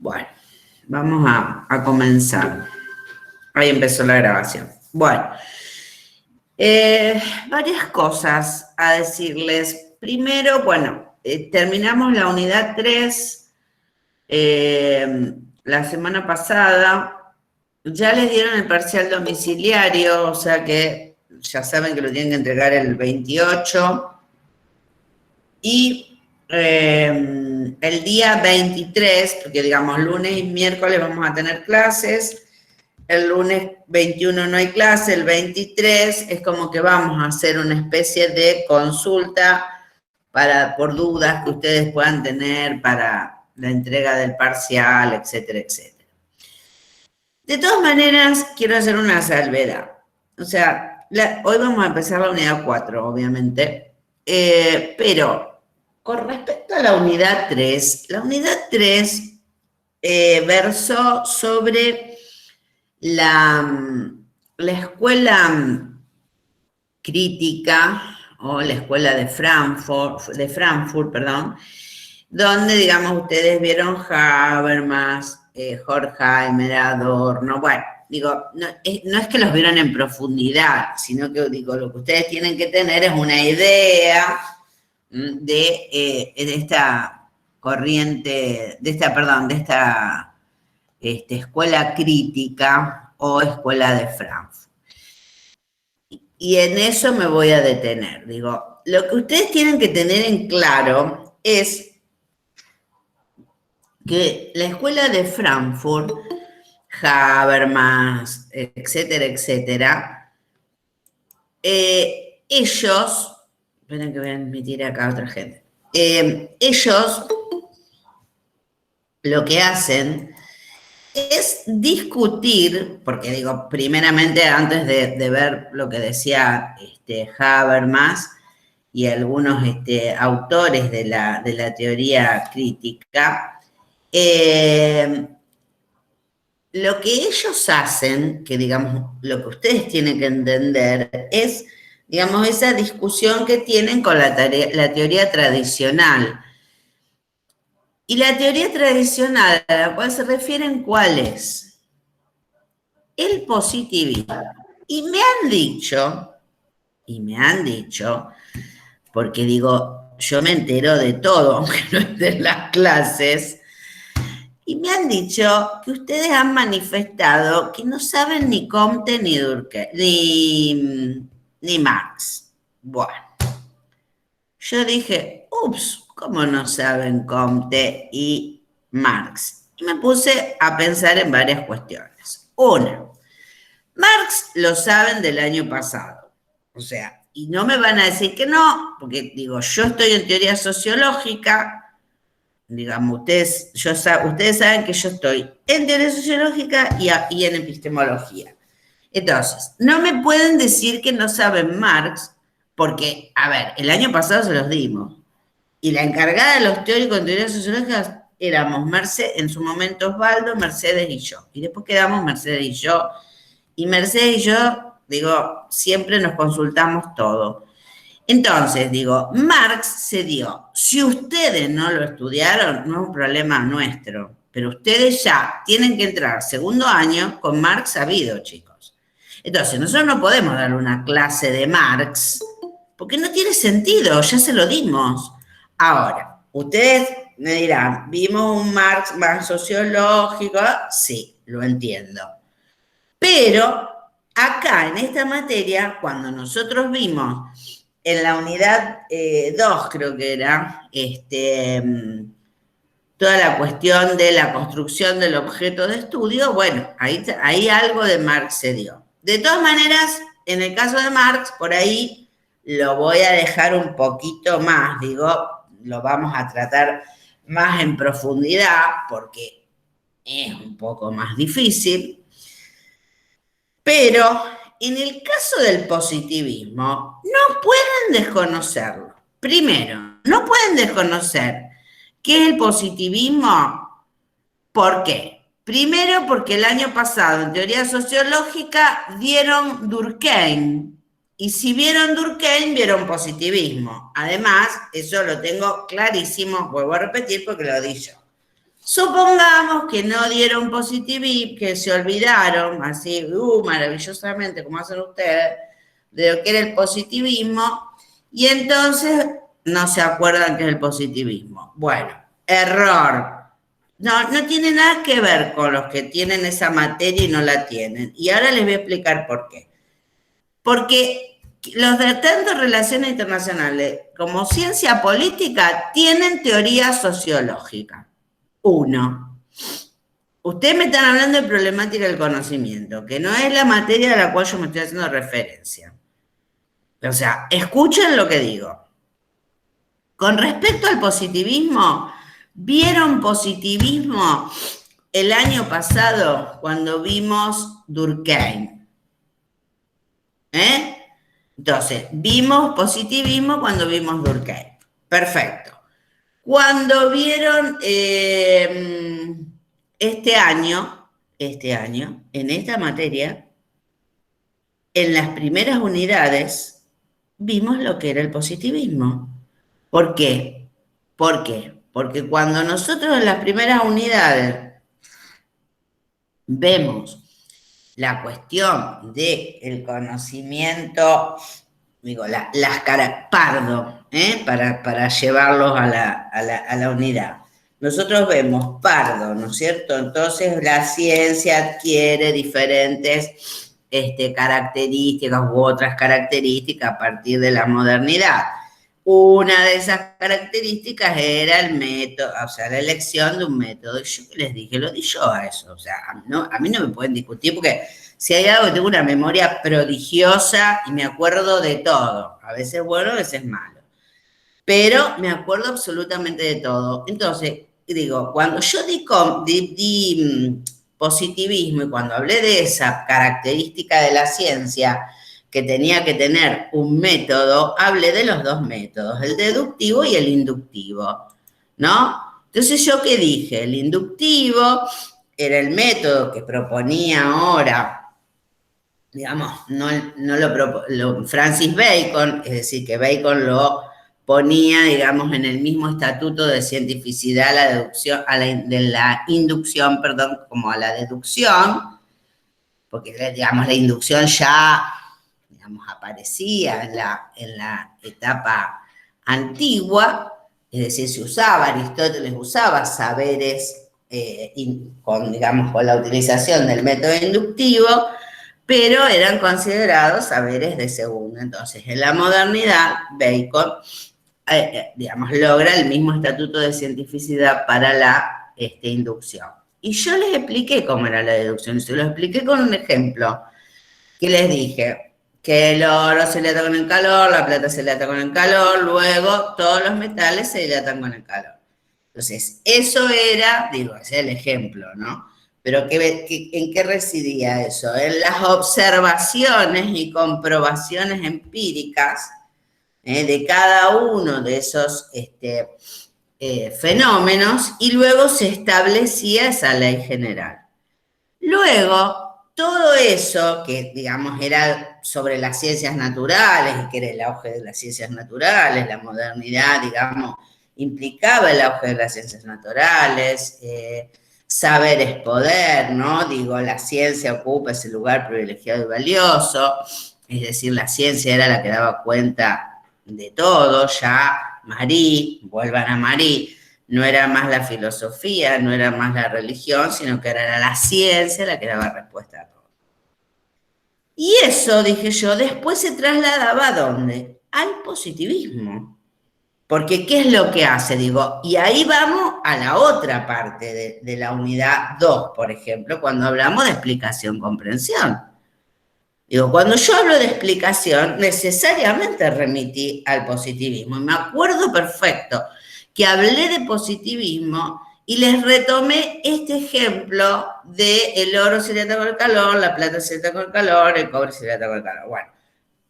Bueno, vamos a comenzar. Ahí empezó la grabación. Bueno, varias cosas a decirles. Primero, bueno, terminamos la unidad 3 la semana pasada. Ya les dieron el parcial domiciliario, o sea que ya saben que lo tienen que entregar el 28. Y el día 23, porque digamos lunes y miércoles vamos a tener clases, el lunes 21 no hay clase, el 23 es como que vamos a hacer una especie de consulta por dudas que ustedes puedan tener para la entrega del parcial, etcétera, etcétera. De todas maneras, quiero hacer una salvedad. O sea, hoy vamos a empezar la unidad 4, obviamente, pero con respecto a la unidad 3 versó sobre la escuela crítica o la escuela de Frankfurt, perdón, donde, digamos, ustedes vieron Habermas, Horkheimer, Adorno, bueno, digo, no es que los vieron en profundidad, sino que, digo, lo que ustedes tienen que tener es una idea de esta corriente, de esta escuela crítica o escuela de Frankfurt. Y en eso me voy a detener. Digo, lo que ustedes tienen que tener en claro es que la escuela de Frankfurt, Habermas, etcétera, etcétera, ellos, esperen que voy a admitir acá a otra gente, ellos lo que hacen es discutir, porque digo, primeramente antes de ver lo que decía Habermas y algunos autores de la teoría crítica, lo que ellos hacen, que digamos, lo que ustedes tienen que entender es, digamos, esa discusión que tienen con la teoría tradicional. Y la teoría tradicional a la cual se refieren, ¿cuál es? El positivismo. Y me han dicho, porque digo, yo me entero de todo, aunque no esté en las clases, y me han dicho que ustedes han manifestado que no saben ni Comte ni Durkheim, ni Marx. Bueno, yo dije, ups, ¿cómo no saben Comte y Marx? Y me puse a pensar en varias cuestiones. Una, Marx lo saben del año pasado. O sea, y no me van a decir que no, porque digo, yo estoy en teoría sociológica, digamos, ustedes saben que yo estoy en teoría sociológica y en epistemología. Entonces, no me pueden decir que no saben Marx, porque, a ver, el año pasado se los dimos. Y la encargada de los teóricos en teoría sociológica éramos en su momento Osvaldo, Mercedes y yo. Y después quedamos Mercedes y yo. Y Mercedes y yo, digo, siempre nos consultamos todo. Entonces, digo, Marx se dio. Si ustedes no lo estudiaron, no es un problema nuestro. Pero ustedes ya tienen que entrar segundo año con Marx sabido, chicos. Entonces, nosotros no podemos dar una clase de Marx, porque no tiene sentido, ya se lo dimos. Ahora, ustedes me dirán, ¿vimos un Marx más sociológico? Sí, lo entiendo. Pero acá, en esta materia, cuando nosotros vimos en la unidad 2, creo que era, toda la cuestión de la construcción del objeto de estudio, bueno, ahí algo de Marx se dio. De todas maneras, en el caso de Marx, por ahí lo voy a dejar un poquito más, digo, lo vamos a tratar más en profundidad, porque es un poco más difícil. Pero en el caso del positivismo, no pueden desconocerlo. Primero, no pueden desconocer qué es el positivismo. ¿Por qué? Primero, porque el año pasado, en teoría sociológica, vieron Durkheim. Y si vieron Durkheim, vieron positivismo. Además, eso lo tengo clarísimo, vuelvo a repetir porque lo di yo. Supongamos que no dieron positivismo, que se olvidaron, así, maravillosamente, como hacen ustedes, de lo que era el positivismo, y entonces no se acuerdan qué es el positivismo. Bueno, error. No tiene nada que ver con los que tienen esa materia y no la tienen. Y ahora les voy a explicar por qué. Porque los de tanto relaciones internacionales como ciencia política tienen teoría sociológica. Uno, ustedes me están hablando de problemática del conocimiento, que no es la materia a la cual yo me estoy haciendo referencia. O sea, escuchen lo que digo. Con respecto al positivismo, ¿vieron positivismo el año pasado cuando vimos Durkheim? Entonces, vimos positivismo cuando vimos Durkheim. Perfecto. Cuando vieron este año, en esta materia, en las primeras unidades, vimos lo que era el positivismo. ¿Por qué? ¿Por qué? Porque cuando nosotros en las primeras unidades vemos la cuestión del conocimiento, digo, las caras, pardo, para llevarlos a la unidad. Nosotros vemos pardo, ¿no es cierto? Entonces la ciencia adquiere diferentes características u otras características a partir de la modernidad. Una de esas características era el método, o sea, la elección de un método. Y yo les dije, lo di yo a eso. O sea, a mí no me pueden discutir porque si hay algo que tengo una memoria prodigiosa y me acuerdo de todo. A veces bueno, a veces malo. Pero me acuerdo absolutamente de todo. Entonces, digo, cuando yo di positivismo y cuando hablé de esa característica de la ciencia, que tenía que tener un método, hablé de los dos métodos, el deductivo y el inductivo, ¿no? Entonces, ¿yo qué dije? El inductivo era el método que proponía ahora, digamos, Francis Bacon, es decir, que Bacon lo ponía, digamos, en el mismo estatuto de cientificidad la deducción, de la inducción, perdón, como a la deducción, porque, digamos, la inducción ya, digamos, aparecía en la etapa antigua, es decir, se usaba, Aristóteles usaba saberes con la utilización del método inductivo, pero eran considerados saberes de segunda. Entonces, en la modernidad, Bacon, digamos, logra el mismo estatuto de cientificidad para la inducción. Y yo les expliqué cómo era la deducción, y se lo expliqué con un ejemplo, que les dije que el oro se dilata con el calor, la plata se dilata con el calor, luego todos los metales se dilatan con el calor. Entonces, eso era, digo, ese es el ejemplo, ¿no? Pero ¿en qué residía eso? En las observaciones y comprobaciones empíricas de cada uno de esos fenómenos, y luego se establecía esa ley general. Luego, todo eso que, digamos, era sobre las ciencias naturales, y que era el auge de las ciencias naturales, la modernidad, digamos, implicaba el auge de las ciencias naturales, saber es poder, ¿no? Digo, la ciencia ocupa ese lugar privilegiado y valioso, es decir, la ciencia era la que daba cuenta de todo. Ya Marie, vuelvan a Marie, no era más la filosofía, no era más la religión, sino que era la ciencia la que daba respuesta a todo. Y eso, dije yo, después se trasladaba ¿a dónde? Al positivismo. Porque ¿qué es lo que hace? Digo, y ahí vamos a la otra parte de la unidad 2, por ejemplo, cuando hablamos de explicación-comprensión. Digo, cuando yo hablo de explicación, necesariamente remití al positivismo. Y me acuerdo perfecto que hablé de positivismo y les retomé este ejemplo de el oro se dilata con el calor, la plata se dilata con el calor, el cobre se dilata con el calor. Bueno,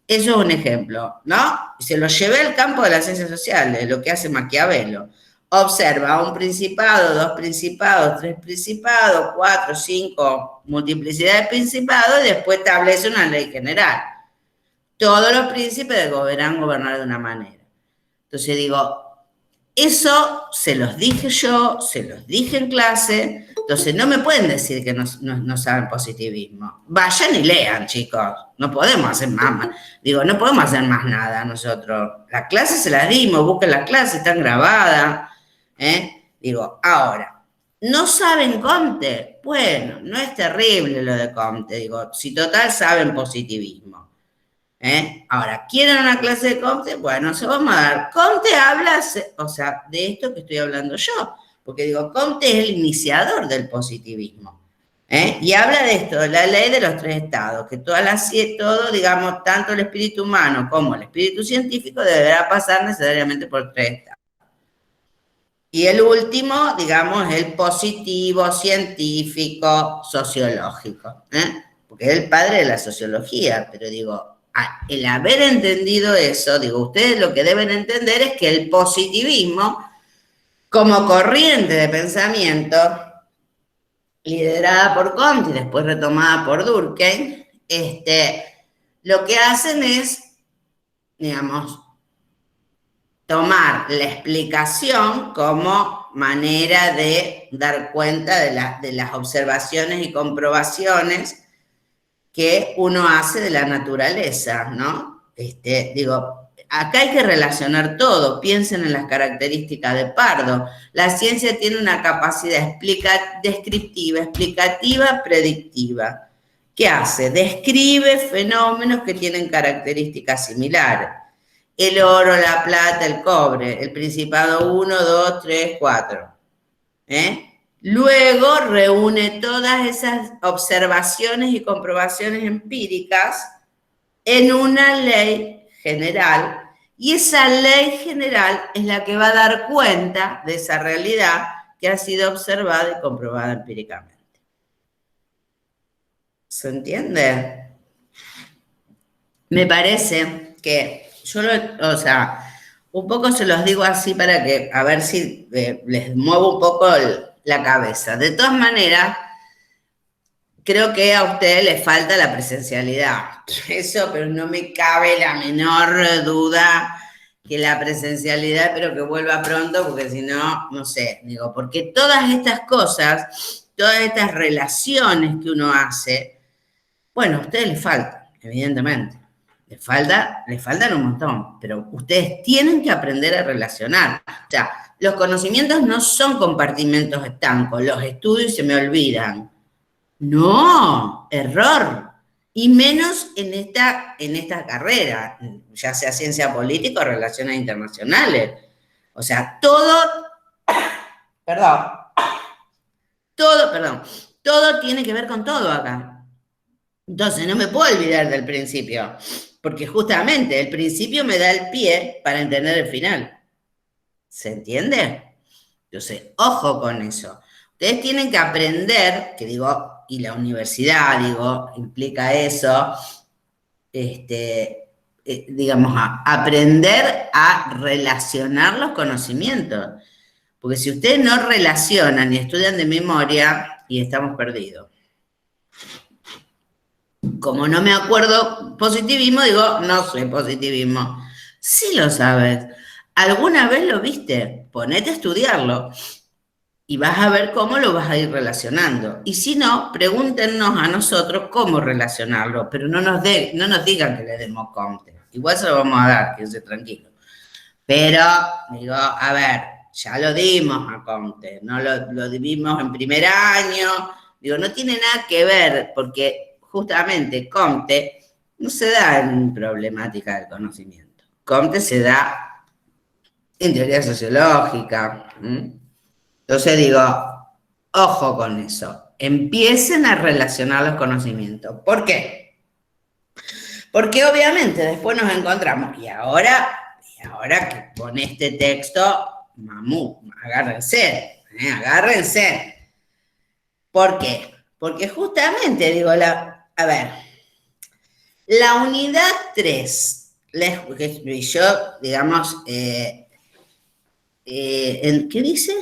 eso es un ejemplo, ¿no? Y se lo llevé al campo de las ciencias sociales, lo que hace Maquiavelo. Observa un principado, dos principados, tres principados, cuatro, cinco, multiplicidad de principados, y después establece una ley general. Todos los príncipes deberán gobernar de una manera. Entonces digo, Eso se los dije yo, se los dije en clase, entonces no me pueden decir que no saben positivismo. Vayan y lean, chicos, no podemos hacer más, no podemos hacer más nada nosotros. Las clases se las dimos, busquen las clases, están grabadas, ¿eh? Ahora, ¿no saben Comte? Bueno, no es terrible lo de Comte, si total saben positivismo. Ahora, ¿quieren una clase de Comte? Bueno, se vamos a dar. Comte habla, de esto que estoy hablando yo, porque Comte es el iniciador del positivismo. Y habla de esto, de la ley de los tres estados, que todo, tanto el espíritu humano como el espíritu científico deberá pasar necesariamente por tres estados. Y el último, el positivo científico sociológico, porque es el padre de la sociología, pero el haber entendido eso, ustedes lo que deben entender es que el positivismo, como corriente de pensamiento, liderada por Comte y después retomada por Durkheim, lo que hacen es, tomar la explicación como manera de dar cuenta de las observaciones y comprobaciones que uno hace de la naturaleza, ¿no? Acá hay que relacionar todo, piensen en las características de Pardo. La ciencia tiene una capacidad descriptiva, explicativa, predictiva. ¿Qué hace? Describe fenómenos que tienen características similares. El oro, la plata, el cobre, el Principado 1, 2, 3, 4. Luego reúne todas esas observaciones y comprobaciones empíricas en una ley general, y esa ley general es la que va a dar cuenta de esa realidad que ha sido observada y comprobada empíricamente. ¿Se entiende? Me parece que yo un poco se los digo así para que, a ver si les muevo un poco la cabeza. De todas maneras, creo que a ustedes les falta la presencialidad. Eso, pero no me cabe la menor duda que la presencialidad, pero que vuelva pronto, porque si no, no sé, porque todas estas cosas, todas estas relaciones que uno hace, bueno, a ustedes les faltan, evidentemente. Les faltan un montón, pero ustedes tienen que aprender a relacionar. O sea, los conocimientos no son compartimentos estancos, los estudio y se me olvidan. No, error. Y menos en esta carrera, ya sea ciencia política o relaciones internacionales. O sea, todo tiene que ver con todo acá. Entonces, no me puedo olvidar del principio, porque justamente el principio me da el pie para entender el final. ¿Se entiende? Entonces, ojo con eso. Ustedes tienen que aprender, y la universidad, implica eso, aprender a relacionar los conocimientos. Porque si ustedes no relacionan y estudian de memoria, y estamos perdidos. Como no me acuerdo positivismo, no sé positivismo. Sí lo sabes. ¿Alguna vez lo viste? Ponete a estudiarlo y vas a ver cómo lo vas a ir relacionando. Y si no, pregúntenos a nosotros cómo relacionarlo, pero no nos digan que le demos Comte. Igual se lo vamos a dar, quédense tranquilos. Pero, a ver, ya lo dimos a Comte, no lo dimos en primer año. No tiene nada que ver, porque justamente Comte no se da en problemática del conocimiento. Comte se da en teoría sociológica. Entonces ojo con eso. Empiecen a relacionar los conocimientos. ¿Por qué? Porque obviamente después nos encontramos, y ahora que con este texto, agárrense. ¿Por qué? Porque justamente, la unidad 3, yo, ¿qué dice?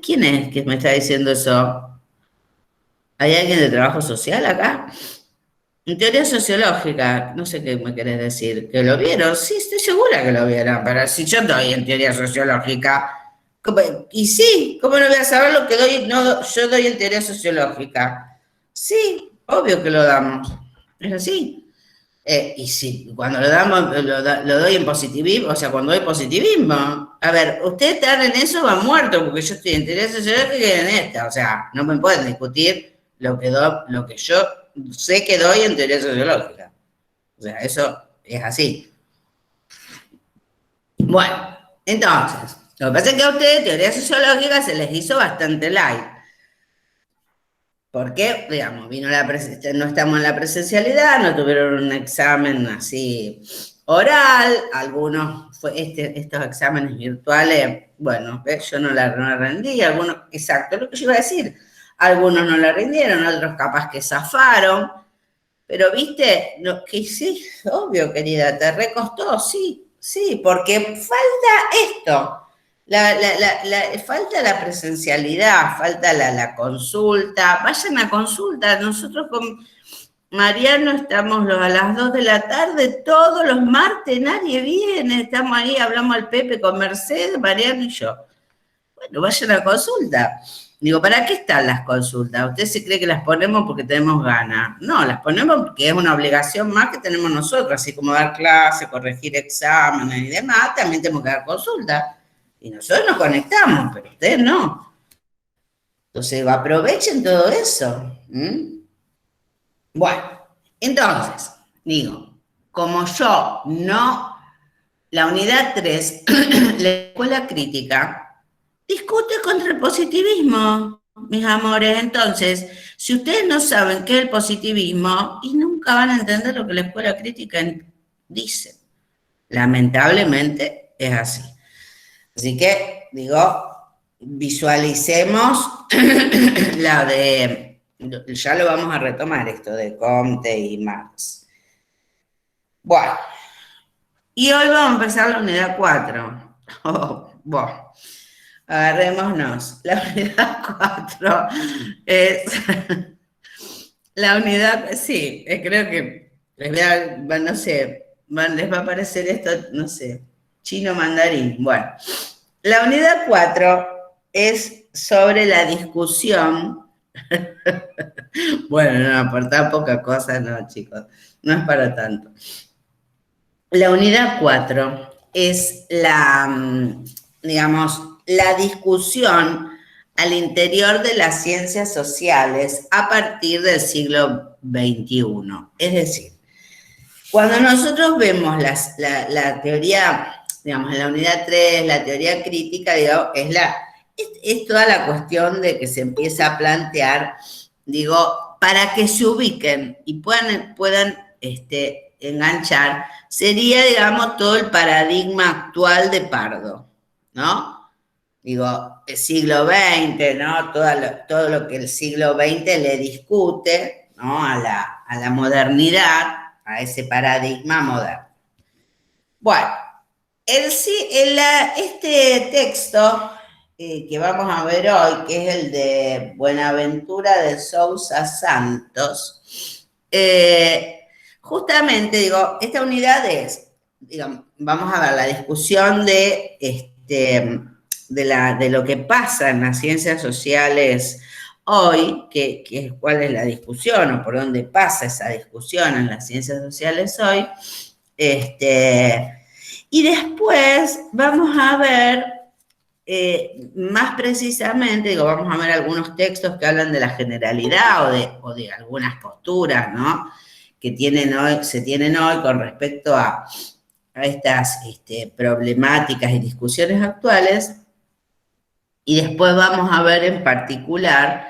¿Quién es que me está diciendo eso? ¿Hay alguien de trabajo social acá? En teoría sociológica, no sé qué me querés decir, ¿que lo vieron? Sí, estoy segura que lo vieron, pero si yo doy en teoría sociológica, y sí, ¿cómo no voy a saber lo que doy? No, yo doy en teoría sociológica. Sí, obvio que lo damos, es así. Y sí, cuando lo damos, lo doy en positivismo, o sea, cuando doy positivismo. A ver, ustedes están en eso, van muertos, porque yo estoy en teoría sociológica y en esta. O sea, no me pueden discutir lo que yo sé que doy en teoría sociológica. O sea, eso es así. Bueno, entonces, lo que pasa es que a ustedes teoría sociológica se les hizo bastante light. Porque, digamos, no estamos en la presencialidad, no tuvieron un examen así oral, algunos, estos exámenes virtuales, bueno, yo no la rendí, algunos, exacto, lo que yo iba a decir, algunos no la rindieron, otros capaz que zafaron, pero viste, que sí, obvio, querida, te recostó, sí, sí, porque falta esto. Falta la presencialidad, falta la consulta. Vayan a consulta. Nosotros con Mariano estamos a las 2 de la tarde, todos los martes, nadie viene. Estamos ahí, hablamos al Pepe con Mercedes, Mariano y yo. Bueno, vayan a consulta. Digo, ¿para qué están las consultas? ¿Usted se cree que las ponemos porque tenemos ganas? No, las ponemos porque es una obligación más que tenemos nosotros, así como dar clases, corregir exámenes y demás, también tenemos que dar consultas. Y nosotros nos conectamos, pero ustedes no. Entonces, aprovechen todo eso. ¿Mm? Bueno, entonces, digo, como yo no, la unidad 3, la escuela crítica, discute contra el positivismo, mis amores. Entonces, si ustedes no saben qué es el positivismo, y nunca van a entender lo que la escuela crítica dice. Lamentablemente es así. Así que, digo, visualicemos la de, ya lo vamos a retomar esto de Comte y Marx. Bueno, y hoy vamos a empezar la unidad 4. Oh, bueno, agarrémonos. La unidad 4 es, la unidad, sí, creo que no sé, les va a aparecer esto, no sé, chino mandarín. Bueno, la unidad 4 es sobre la discusión. Bueno, no, aportar poca cosa, no, chicos, no es para tanto. La unidad 4 es digamos, la discusión al interior de las ciencias sociales a partir del siglo XXI. Es decir, cuando nosotros vemos la teoría, digamos, en la unidad 3, la teoría crítica, digamos, es toda la cuestión de que se empieza a plantear, digo, para que se ubiquen y puedan enganchar, sería, digamos, todo el paradigma actual de Pardo, ¿no? Digo, el siglo XX, ¿no? Todo lo que el siglo XX le discute, ¿no? A la modernidad, a ese paradigma moderno. Bueno, este texto que vamos a ver hoy, que es el de Buenaventura de Sousa Santos, justamente, digo, esta unidad es, digamos, vamos a ver la discusión de lo que pasa en las ciencias sociales hoy, cuál es la discusión o por dónde pasa esa discusión en las ciencias sociales hoy, y después vamos a ver más precisamente, digo, vamos a ver algunos textos que hablan de la generalidad o de algunas posturas, ¿no? Que se tienen hoy con respecto a estas problemáticas y discusiones actuales. Y después vamos a ver en particular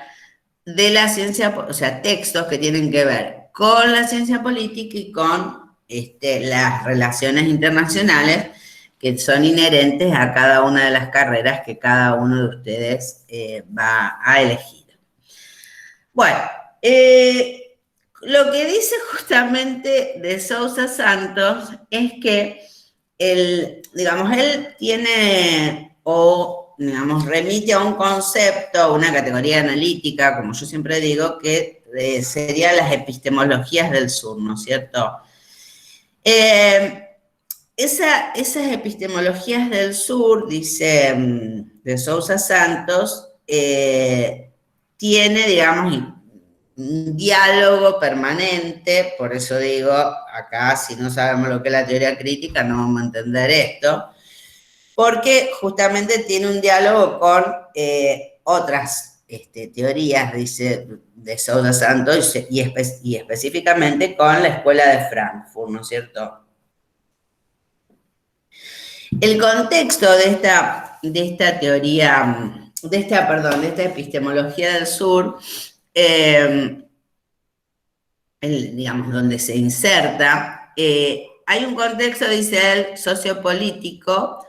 de la ciencia, o sea, textos que tienen que ver con la ciencia política y con las relaciones internacionales que son inherentes a cada una de las carreras que cada uno de ustedes va a elegir. Bueno, lo que dice justamente de Sousa Santos es que él tiene, o digamos, remite a un concepto, a una categoría analítica, como yo siempre digo, que serían las epistemologías del sur, ¿no es cierto? Esas epistemologías del sur, dice de Sousa Santos, tiene, digamos, un diálogo permanente, por eso digo, acá si no sabemos lo que es la teoría crítica no vamos a entender esto, porque justamente tiene un diálogo con otras teorías, dice, de Sousa Santos y específicamente con la escuela de Frankfurt, ¿no es cierto? El contexto de esta teoría, de esta epistemología del sur, digamos, donde se inserta, hay un contexto, dice él, sociopolítico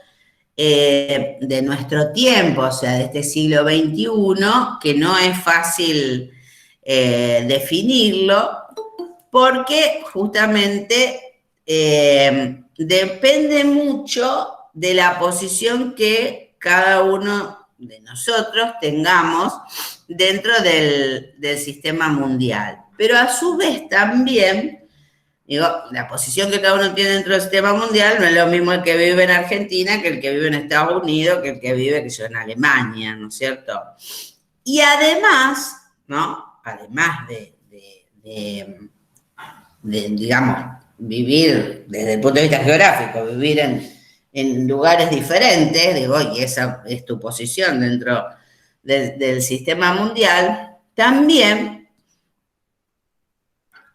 de nuestro tiempo, o sea, de este siglo XXI, que no es fácil definirlo, porque justamente depende mucho de la posición que cada uno de nosotros tengamos dentro del sistema mundial. Pero a su vez también, digo, la posición que cada uno tiene dentro del sistema mundial no es lo mismo el que vive en Argentina que el que vive en Estados Unidos, que el que vive, que yo, en Alemania, ¿no es cierto? Y además, ¿no? Además digamos, vivir desde el punto de vista geográfico, vivir en lugares diferentes, digo, y esa es tu posición dentro del sistema mundial, también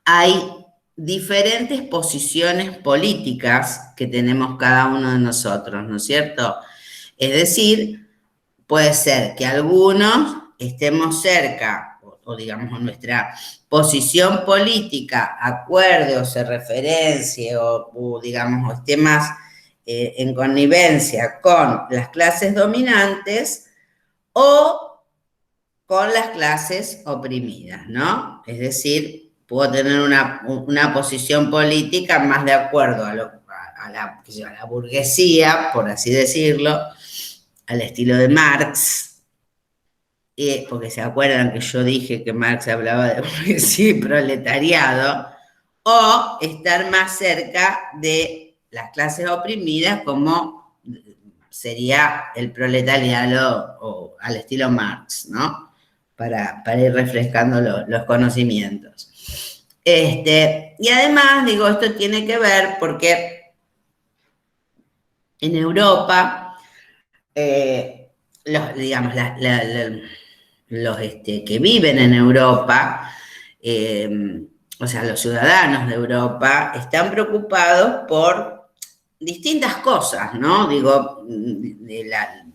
hay diferentes posiciones políticas que tenemos cada uno de nosotros, ¿no es cierto? Es decir, puede ser que algunos estemos cerca, o digamos nuestra posición política acuerde o se referencie o digamos, o esté más en connivencia con las clases dominantes o con las clases oprimidas, ¿no? Es decir, puedo tener una posición política más de acuerdo a la burguesía, por así decirlo, al estilo de Marx, porque se acuerdan que yo dije que Marx hablaba de burguesía y proletariado, o estar más cerca de las clases oprimidas, como sería el proletariado o al estilo Marx, ¿no? Para ir refrescando los conocimientos. Y además, digo, esto tiene que ver porque en Europa, digamos, los que viven en Europa, o sea, los ciudadanos de Europa, están preocupados por distintas cosas, ¿no? Digo,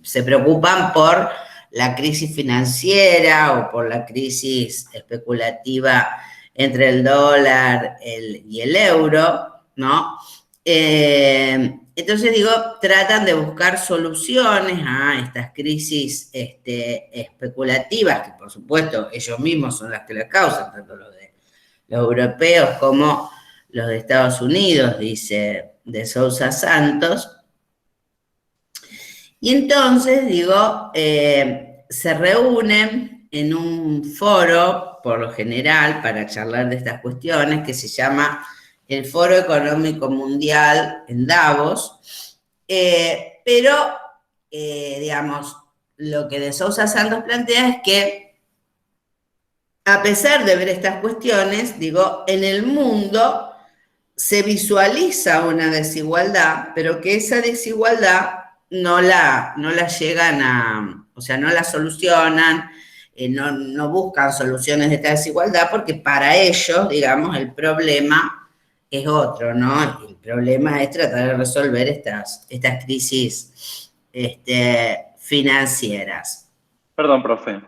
se preocupan por la crisis financiera o por la crisis especulativa entre el dólar y el euro, ¿no? Entonces, digo, tratan de buscar soluciones a estas crisis especulativas, que por supuesto ellos mismos son las que las causan, tanto los europeos como los de Estados Unidos, dice de Sousa Santos. Y entonces, digo, se reúnen en un foro, por lo general, para charlar de estas cuestiones, que se llama el Foro Económico Mundial en Davos, pero, digamos, lo que de Sousa Santos plantea es que, a pesar de ver estas cuestiones, digo, en el mundo se visualiza una desigualdad, pero que esa desigualdad no la llegan o sea, no la solucionan, no buscan soluciones de esta desigualdad, porque para ellos, digamos, el problema es otro, ¿no? El problema es tratar de resolver estas crisis financieras. Perdón, profe.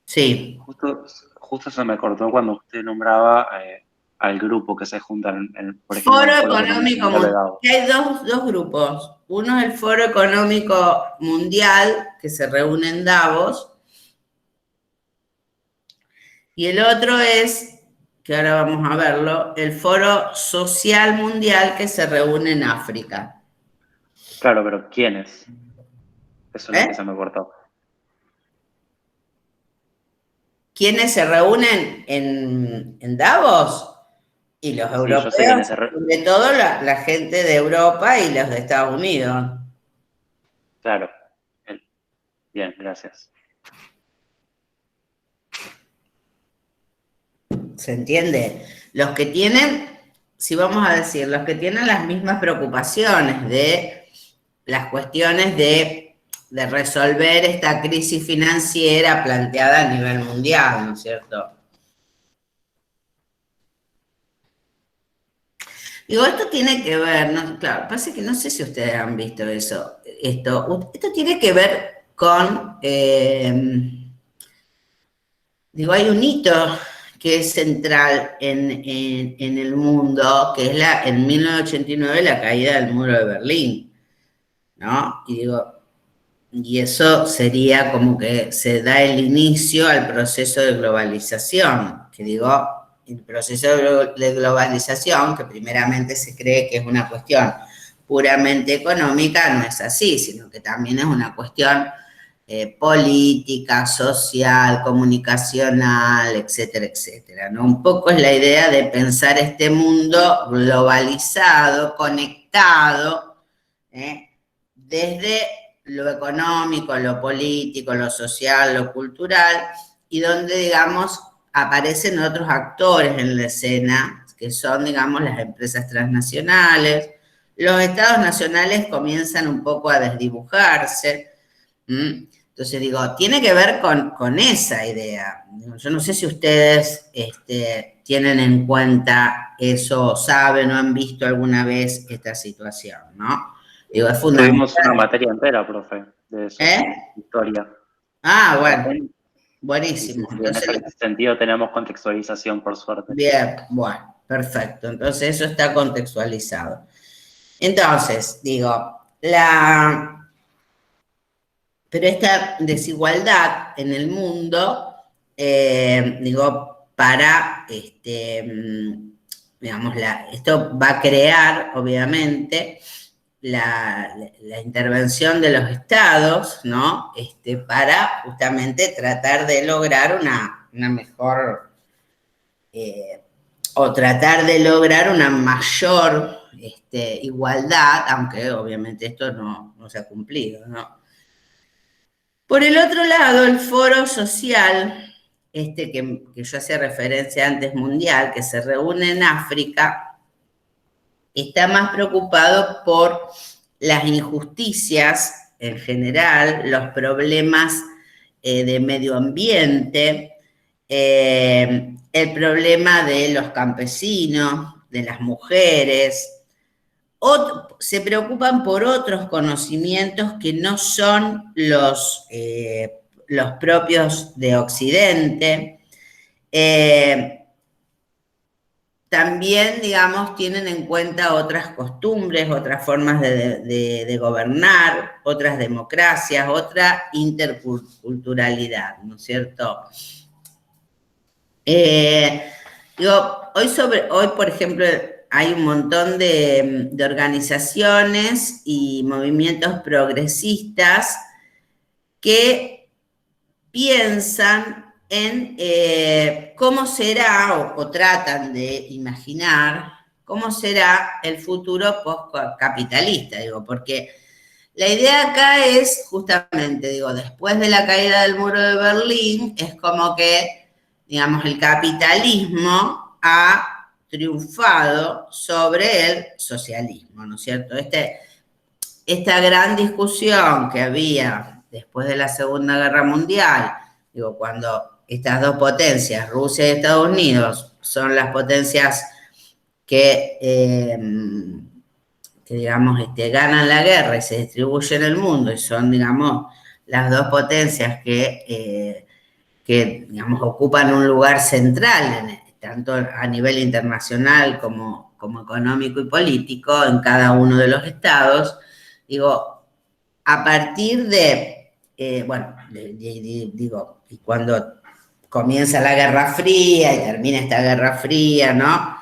Sí. Justo se me cortó cuando usted nombraba al grupo que se juntan, por ejemplo, Foro en el Foro Económico Mundial de Mundial. Davos. Hay dos grupos. Uno es el Foro Económico Mundial, que se reúne en Davos, y el otro es, que ahora vamos a verlo, el Foro Social Mundial, que se reúne en África. Claro, pero ¿quiénes? Eso es lo que se me cortó. ¿quiénes se reúnen en Davos? Y los Sí, yo sé que en europeos, ese... sobre todo la gente de Europa y los de Estados Unidos. Claro. Bien, gracias. ¿Se entiende? Los que tienen, si vamos a decir, los que tienen las mismas preocupaciones de las cuestiones de resolver esta crisis financiera planteada a nivel mundial, ¿no es cierto? Digo, esto tiene que ver, ¿no? Claro, pasa que no sé si ustedes han visto eso, esto tiene que ver con, digo, hay un hito que es central en el mundo, que es en 1989 la caída del muro de Berlín, ¿no? Y digo, y eso sería como que se da el inicio al proceso de globalización, que digo, el proceso de globalización, que primeramente se cree que es una cuestión puramente económica, no es así, sino que también es una cuestión política, social, comunicacional, etcétera, etcétera, ¿no? Un poco es la idea de pensar este mundo globalizado, conectado, desde lo económico, lo político, lo social, lo cultural, y donde, digamos, aparecen otros actores en la escena, que son, digamos, las empresas transnacionales. Los estados nacionales comienzan un poco a desdibujarse. Entonces digo, tiene que ver con esa idea. Yo no sé si ustedes tienen en cuenta eso, saben o han visto alguna vez esta situación, ¿no? Digo, es Tuvimos una fundamental. materia entera, profe, de eso, ¿Eh? historia. Ah, bueno, También. Sí, sí, buenísimo. sí, en Entonces, ese sentido tenemos contextualización, por suerte. bien, bueno, perfecto. Entonces eso está contextualizado. Entonces, digo, pero esta desigualdad en el mundo, digo, digamos, esto va a crear, obviamente, la intervención de los estados, ¿no? Para justamente tratar de lograr una mejor, o tratar de lograr una mayor igualdad, aunque obviamente esto no se ha cumplido, ¿no? Por el otro lado, el foro social, que yo hacía referencia antes mundial, que se reúne en África, está más preocupado por las injusticias en general, los problemas de medio ambiente, el problema de los campesinos, de las mujeres, se preocupan por otros conocimientos que no son los propios de Occidente. También, digamos, tienen en cuenta otras costumbres, otras formas de gobernar, otras democracias, otra interculturalidad, ¿no es cierto? Hoy, por ejemplo, hay un montón de organizaciones y movimientos progresistas que piensan en cómo será, o tratan de imaginar cómo será el futuro postcapitalista, digo, porque la idea acá es justamente, digo, después de la caída del muro de Berlín, es como que, digamos, el capitalismo ha triunfado sobre el socialismo, ¿no es cierto? Esta gran discusión que había después de la Segunda Guerra Mundial, digo, cuando estas dos potencias, Rusia y Estados Unidos, son las potencias que digamos, ganan la guerra y se distribuyen el mundo, y son, digamos, las dos potencias que digamos, ocupan un lugar central, tanto a nivel internacional como económico y político, en cada uno de los estados. Digo, a partir bueno, digo, y cuando comienza la Guerra Fría y termina esta Guerra Fría, ¿no?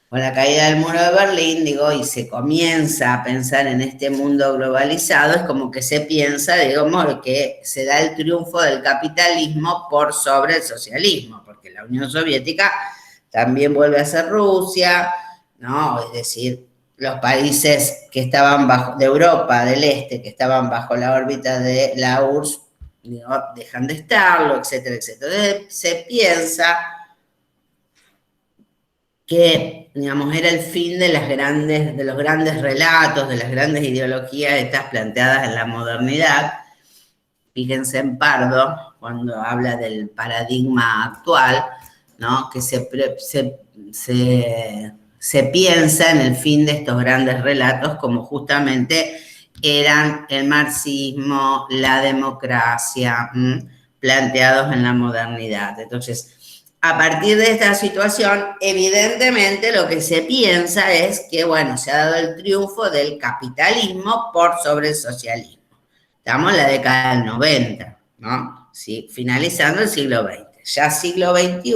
con la caída del muro de Berlín, digo, y se comienza a pensar en este mundo globalizado, es como que se piensa, digamos, que se da el triunfo del capitalismo por sobre el socialismo, porque la Unión Soviética también vuelve a ser Rusia, ¿no? Es decir, los países que estaban bajo, de Europa del Este, que estaban bajo la órbita de la URSS, digo, dejan de estarlo, etcétera, etcétera. Entonces se piensa que, digamos, era el fin de los grandes relatos, de las grandes ideologías estas planteadas en la modernidad. Fíjense en Pardo, cuando habla del paradigma actual, ¿no? Que se piensa en el fin de estos grandes relatos como justamente eran el marxismo, la democracia, planteados en la modernidad. Entonces, a partir de esta situación, evidentemente lo que se piensa es que, bueno, se ha dado el triunfo del capitalismo por sobre el socialismo. Estamos en la década del 90, ¿no? Sí, finalizando el siglo XX. Ya siglo XXI,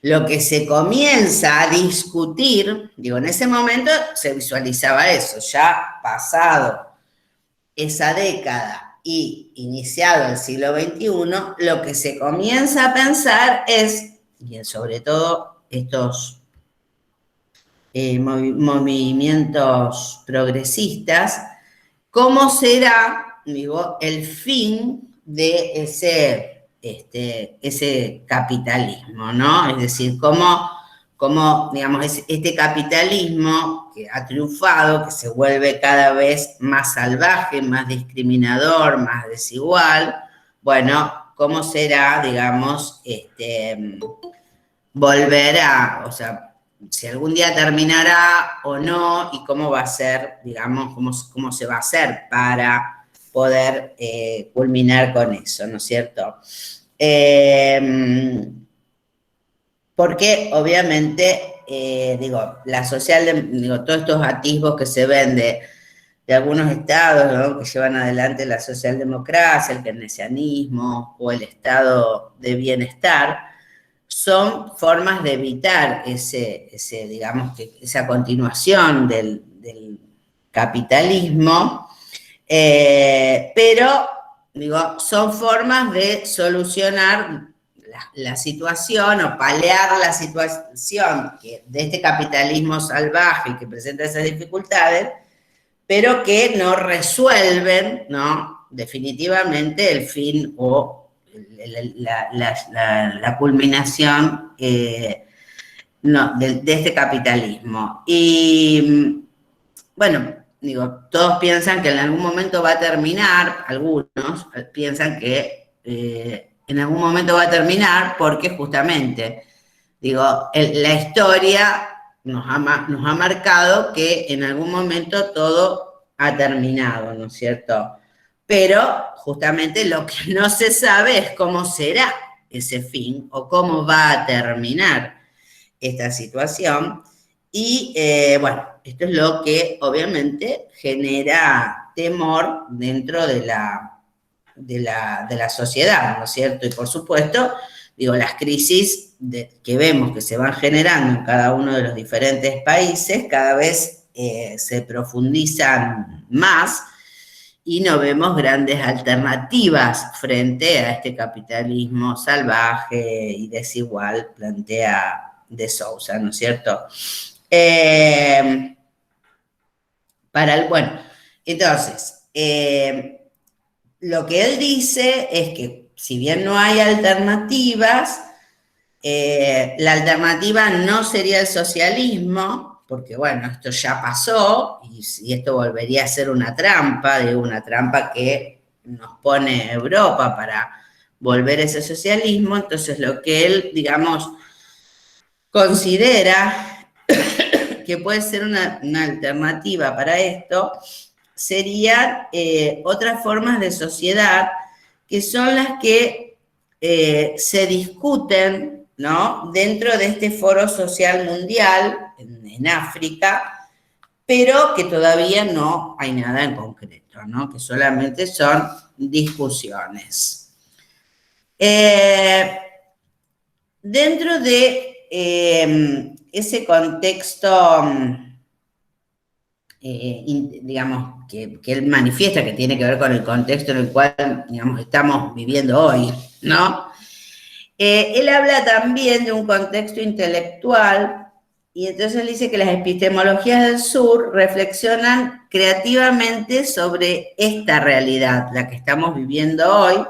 lo que se comienza a discutir, digo, en ese momento se visualizaba eso, ya pasado esa década y iniciado el siglo XXI, lo que se comienza a pensar es, y sobre todo estos movimientos progresistas, ¿cómo será, digo, el fin de ese capitalismo, ¿no? Es decir, cómo, digamos, este capitalismo que ha triunfado, que se vuelve cada vez más salvaje, más discriminador, más desigual, bueno, ¿cómo será, digamos, volver a, o sea, si algún día terminará o no, y cómo va a ser, digamos, cómo se va a hacer para poder culminar con eso, ¿no es cierto? Porque obviamente, digo, digo, todos estos atisbos que se ven de algunos estados, ¿no? Que llevan adelante la socialdemocracia, el keynesianismo o el estado de bienestar, son formas de evitar digamos, esa continuación del capitalismo, pero, digo, son formas de solucionar la situación o paliar la situación de este capitalismo salvaje que presenta esas dificultades, pero que no resuelven, ¿no? Definitivamente el fin o la culminación no, de este capitalismo. Y bueno, digo, todos piensan que en algún momento va a terminar, algunos piensan que en algún momento va a terminar porque justamente, digo, la historia nos ha marcado que en algún momento todo ha terminado, ¿no es cierto? Pero justamente lo que no se sabe es cómo será ese fin o cómo va a terminar esta situación. Y bueno, esto es lo que obviamente genera temor dentro de la sociedad, ¿no es cierto? Y por supuesto, digo, las crisis que vemos que se van generando en cada uno de los diferentes países cada vez se profundizan más y no vemos grandes alternativas frente a este capitalismo salvaje y desigual, plantea de Sousa, ¿no es cierto? Bueno, entonces, lo que él dice es que si bien no hay alternativas, la alternativa no sería el socialismo, porque bueno, esto ya pasó y esto volvería a ser una trampa que nos pone Europa para volver a ese socialismo. Entonces lo que él, digamos, considera que puede ser una alternativa para esto serían otras formas de sociedad que son las que se discuten, ¿no? Dentro de este foro social mundial en África, pero que todavía no hay nada en concreto, ¿no? Que solamente son discusiones. Dentro de ese contexto, digamos, que él manifiesta, que tiene que ver con el contexto en el cual, digamos, estamos viviendo hoy, ¿no? Él habla también de un contexto intelectual, y entonces él dice que las epistemologías del sur reflexionan creativamente sobre esta realidad, la que estamos viviendo hoy,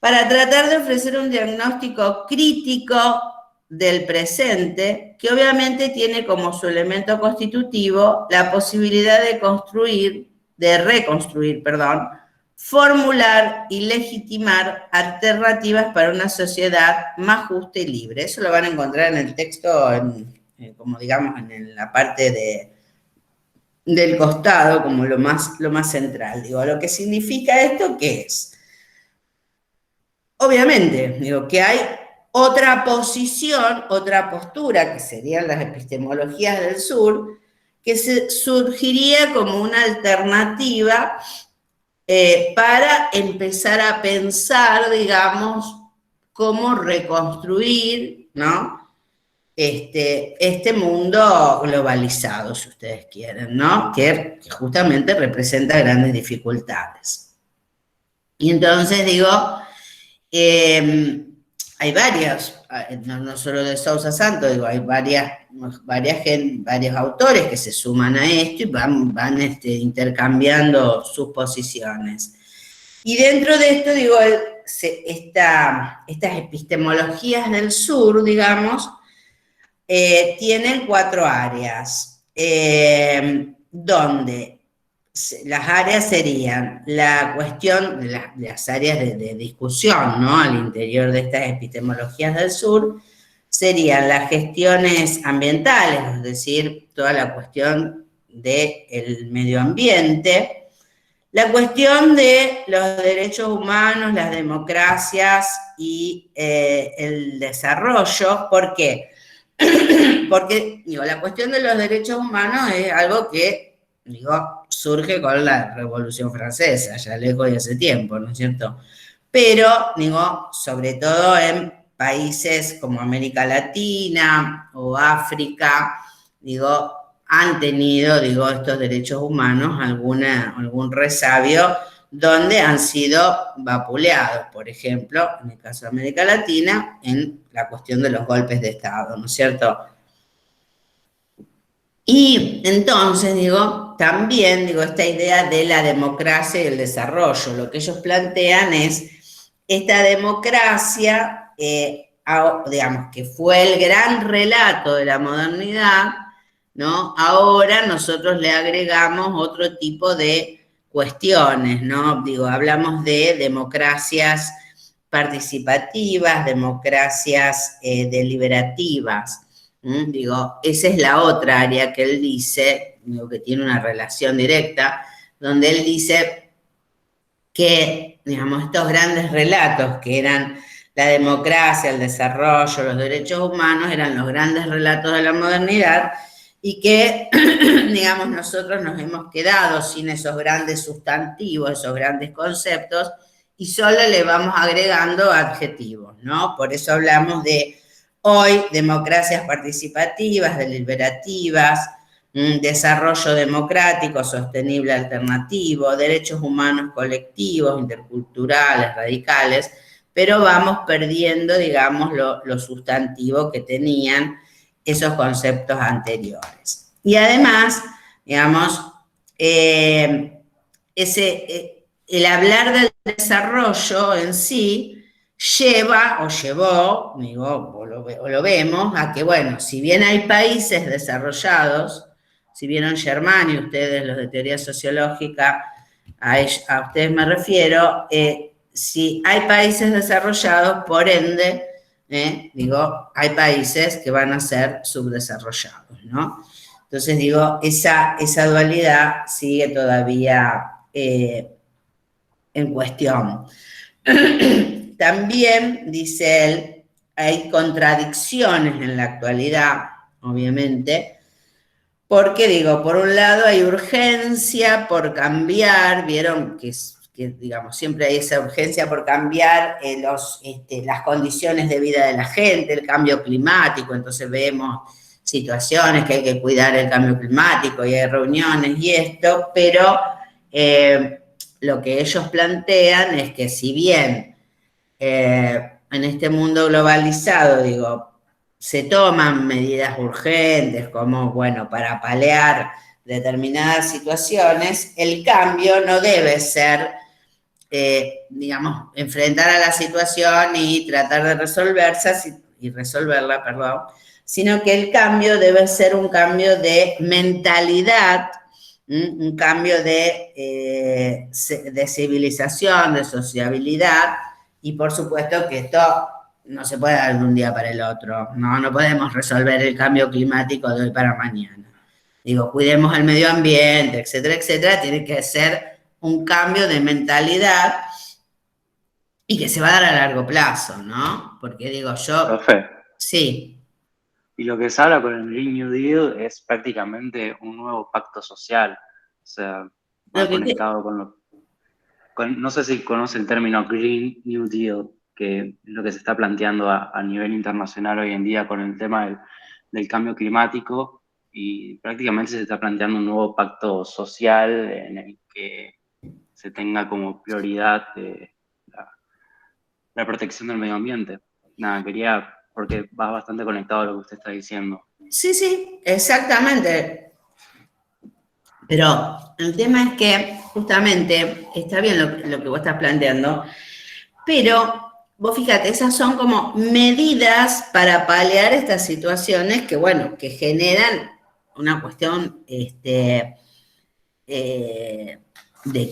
para tratar de ofrecer un diagnóstico crítico del presente, que obviamente tiene como su elemento constitutivo la posibilidad de reconstruir, formular y legitimar alternativas para una sociedad más justa y libre. Eso lo van a encontrar en el texto, como digamos, en la parte del costado, como lo más central. Digo, lo que significa esto, ¿qué es? Obviamente, digo, que hay otra posición, otra postura, que serían las epistemologías del sur, que surgiría como una alternativa para empezar a pensar, digamos, cómo reconstruir, ¿no? Este mundo globalizado, si ustedes quieren, ¿no? Que justamente representa grandes dificultades. Y entonces digo, hay varios, no solo de Sousa Santos, digo, hay varios autores que se suman a esto y van intercambiando sus posiciones. Y dentro de esto, digo, estas epistemologías del sur, digamos, tienen 4 áreas, donde las áreas serían la cuestión de las áreas de discusión, ¿no? Al interior de estas epistemologías del sur, serían las gestiones ambientales, es decir, toda la cuestión del medio ambiente, la cuestión de los derechos humanos, las democracias y el desarrollo. ¿Por qué? Porque, digo, la cuestión de los derechos humanos es algo que, digo, surge con la Revolución Francesa, ya lejos de hace tiempo, ¿no es cierto? Pero, digo, sobre todo en países como América Latina o África, digo, han tenido, digo, estos derechos humanos algún resabio donde han sido vapuleados, por ejemplo, en el caso de América Latina, en la cuestión de los golpes de Estado, ¿no es cierto? Y entonces, digo, también, digo, esta idea de la democracia y el desarrollo, lo que ellos plantean es esta democracia, digamos, que fue el gran relato de la modernidad, ¿no? Ahora nosotros le agregamos otro tipo de cuestiones, ¿no? Digo, hablamos de democracias participativas, democracias deliberativas. Digo, esa es la otra área que él dice, digo, que tiene una relación directa, donde él dice que, digamos, estos grandes relatos que eran la democracia, el desarrollo, los derechos humanos, eran los grandes relatos de la modernidad, y que, digamos, nosotros nos hemos quedado sin esos grandes sustantivos, esos grandes conceptos, y solo le vamos agregando adjetivos, ¿no? Por eso hablamos de hoy democracias participativas, deliberativas, desarrollo democrático, sostenible, alternativo, derechos humanos colectivos, interculturales, radicales, pero vamos perdiendo, digamos, lo sustantivo que tenían esos conceptos anteriores. Y además, digamos, el hablar del desarrollo en sí lleva o llevó, digo, o lo vemos, a que, bueno, si bien hay países desarrollados, si vieron Germania, ustedes los de teoría sociológica, a ustedes me refiero, si hay países desarrollados, por ende, digo, hay países que van a ser subdesarrollados, ¿no? Entonces, digo, esa dualidad sigue todavía en cuestión. También, dice él, hay contradicciones en la actualidad, obviamente, porque, digo, por un lado hay urgencia por cambiar, vieron que digamos, siempre hay esa urgencia por cambiar las condiciones de vida de la gente, el cambio climático, entonces vemos situaciones, que hay que cuidar el cambio climático y hay reuniones y esto, pero lo que ellos plantean es que si bien en este mundo globalizado, digo, se toman medidas urgentes como, bueno, para paliar determinadas situaciones, el cambio no debe ser, digamos, enfrentar a la situación y tratar de resolverla, perdón, sino que el cambio debe ser un cambio de mentalidad, un cambio de civilización, de sociabilidad, y por supuesto que esto no se puede dar de un día para el otro, no podemos resolver el cambio climático de hoy para mañana. Digo, cuidemos el medio ambiente, etcétera, etcétera, tiene que ser un cambio de mentalidad y que se va a dar a largo plazo, ¿no? Porque digo, Profe, sí. y lo que se habla con el Green New Deal es prácticamente un nuevo pacto social. O sea, va conectado con lo... no sé si conoce el término Green New Deal, que es lo que se está planteando a nivel internacional hoy en día con el tema del cambio climático, y prácticamente se está planteando un nuevo pacto social en el que se tenga como prioridad la protección del medio ambiente. Nada, quería, porque va bastante conectado a lo que usted está diciendo. Sí, exactamente. Pero el tema es que, justamente, está bien lo que vos estás planteando, pero vos fíjate, esas son como medidas para paliar estas situaciones que, bueno, que generan una cuestión de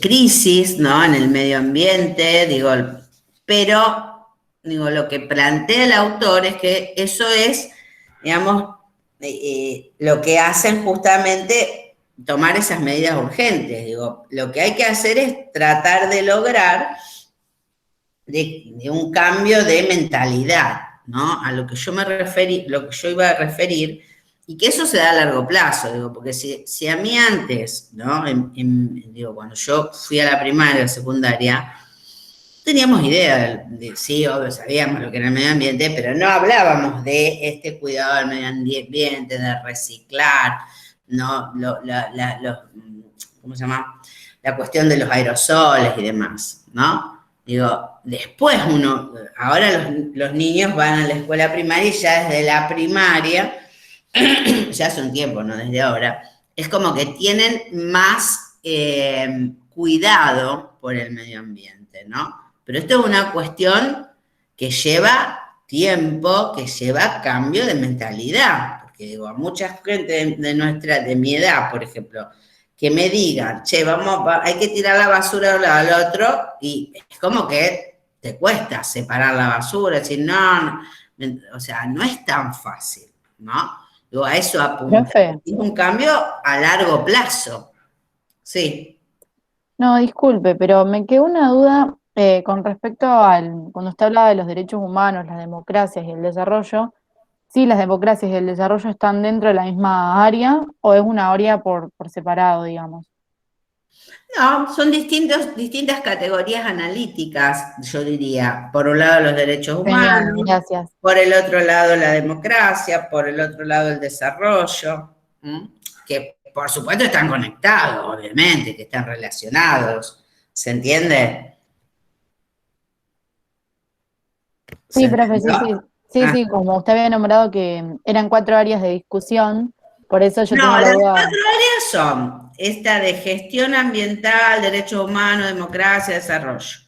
crisis, ¿no? En el medio ambiente, digo, pero, digo, lo que plantea el autor es que eso es, digamos, lo que hacen justamente tomar esas medidas urgentes. Digo, lo que hay que hacer es tratar de lograr de un cambio de mentalidad, ¿no? A lo que yo me referí, lo que yo iba a referir, y que eso se da a largo plazo, digo, porque si a mí antes, ¿no? Digo, cuando yo fui a la primaria, secundaria, teníamos idea, sí, obvio, sabíamos lo que era el medio ambiente, pero no hablábamos de este cuidado del medio ambiente, de reciclar, ¿no? ¿Cómo se llama? La cuestión de los aerosoles y demás, ¿no? Digo, después ahora los niños van a la escuela primaria y ya desde la primaria, ya hace un tiempo, no desde ahora, es como que tienen más cuidado por el medio ambiente, ¿no? Pero esto es una cuestión que lleva tiempo, que lleva cambio de mentalidad, porque digo, a mucha gente de mi edad, por ejemplo, que me digan, che, hay que tirar la basura de un lado al otro, y es como que te cuesta separar la basura, decir, no, o sea, no es tan fácil, ¿no? Digo, a eso apunta. Profe. Es un cambio a largo plazo. Sí. No, disculpe, pero me quedó una duda con respecto cuando usted hablaba de los derechos humanos, las democracias y el desarrollo, ¿sí las democracias y el desarrollo están dentro de la misma área o es una área por separado, digamos? No, son distintas categorías analíticas, yo diría. Por un lado los derechos Genial, humanos, gracias. por el otro lado la democracia, por el otro lado el desarrollo, que por supuesto están conectados, obviamente, que están relacionados. ¿Se entiende? Sí, profe, sí, como usted había nombrado que eran 4 áreas de discusión, por eso yo tengo la las duda. 4 áreas son esta de gestión ambiental, derechos humanos, democracia, desarrollo.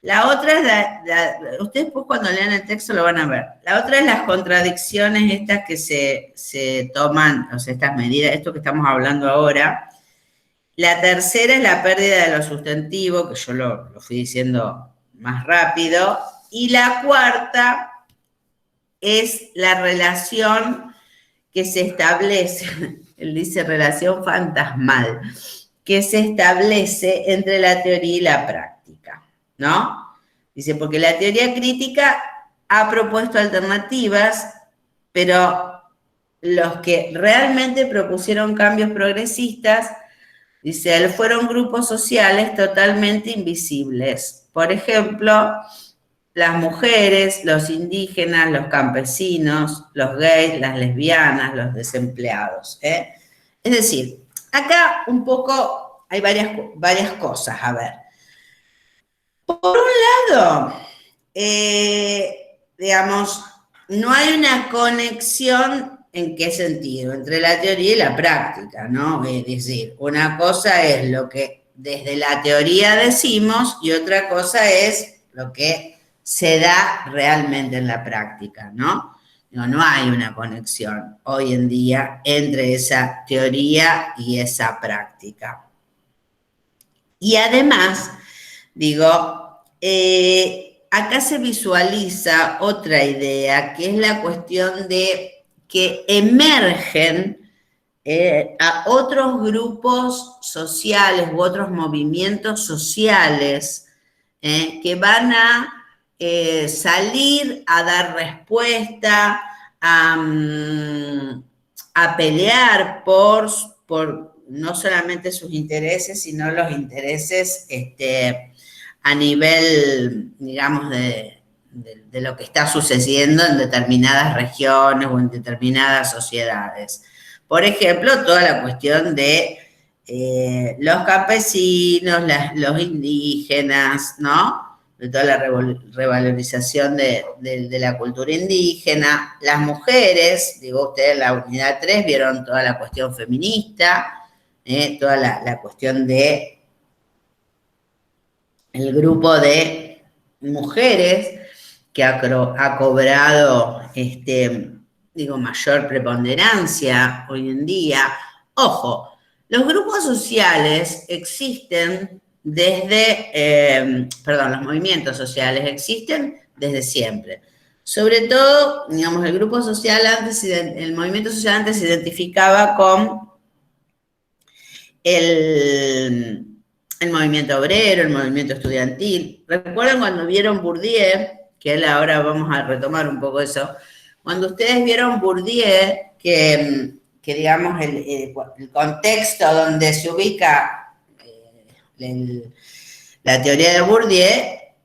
La otra es ustedes pues cuando lean el texto lo van a ver. La otra es las contradicciones estas que se toman, o sea, estas medidas, esto que estamos hablando ahora. La tercera es la pérdida de lo sustantivo, que yo lo fui diciendo más rápido. Y la cuarta es la relación que se establece, él dice relación fantasmal, que se establece entre la teoría y la práctica, ¿no? Dice, porque la teoría crítica ha propuesto alternativas, pero los que realmente propusieron cambios progresistas, dice, fueron grupos sociales totalmente invisibles. Por ejemplo, las mujeres, los indígenas, los campesinos, los gays, las lesbianas, los desempleados. Es decir, acá un poco hay varias cosas, a ver. Por un lado, digamos, no hay una conexión, ¿en qué sentido? Entre la teoría y la práctica, ¿no? Es decir, una cosa es lo que desde la teoría decimos y otra cosa es lo que se da realmente en la práctica, ¿no? No hay una conexión hoy en día entre esa teoría y esa práctica. Y además, digo, acá se visualiza otra idea, que es la cuestión de que emergen a otros grupos sociales u otros movimientos sociales que van a salir a dar respuesta, a pelear por no solamente sus intereses, sino los intereses a nivel, digamos, de lo que está sucediendo en determinadas regiones o en determinadas sociedades. Por ejemplo, toda la cuestión de los campesinos, los indígenas, ¿no? De toda la revalorización de la cultura indígena. Las mujeres, digo, ustedes en la unidad 3 vieron toda la cuestión feminista, toda la cuestión de el grupo de mujeres que ha cobrado, digo, mayor preponderancia hoy en día. Ojo, los grupos sociales existen desde, los movimientos sociales existen desde siempre. Sobre todo, digamos, el grupo social el movimiento social antes se identificaba con el movimiento obrero, el movimiento estudiantil. ¿Recuerdan cuando vieron Bourdieu? Que él ahora vamos a retomar un poco eso. Cuando ustedes vieron Bourdieu, que digamos, el contexto donde se ubica la teoría de Bourdieu,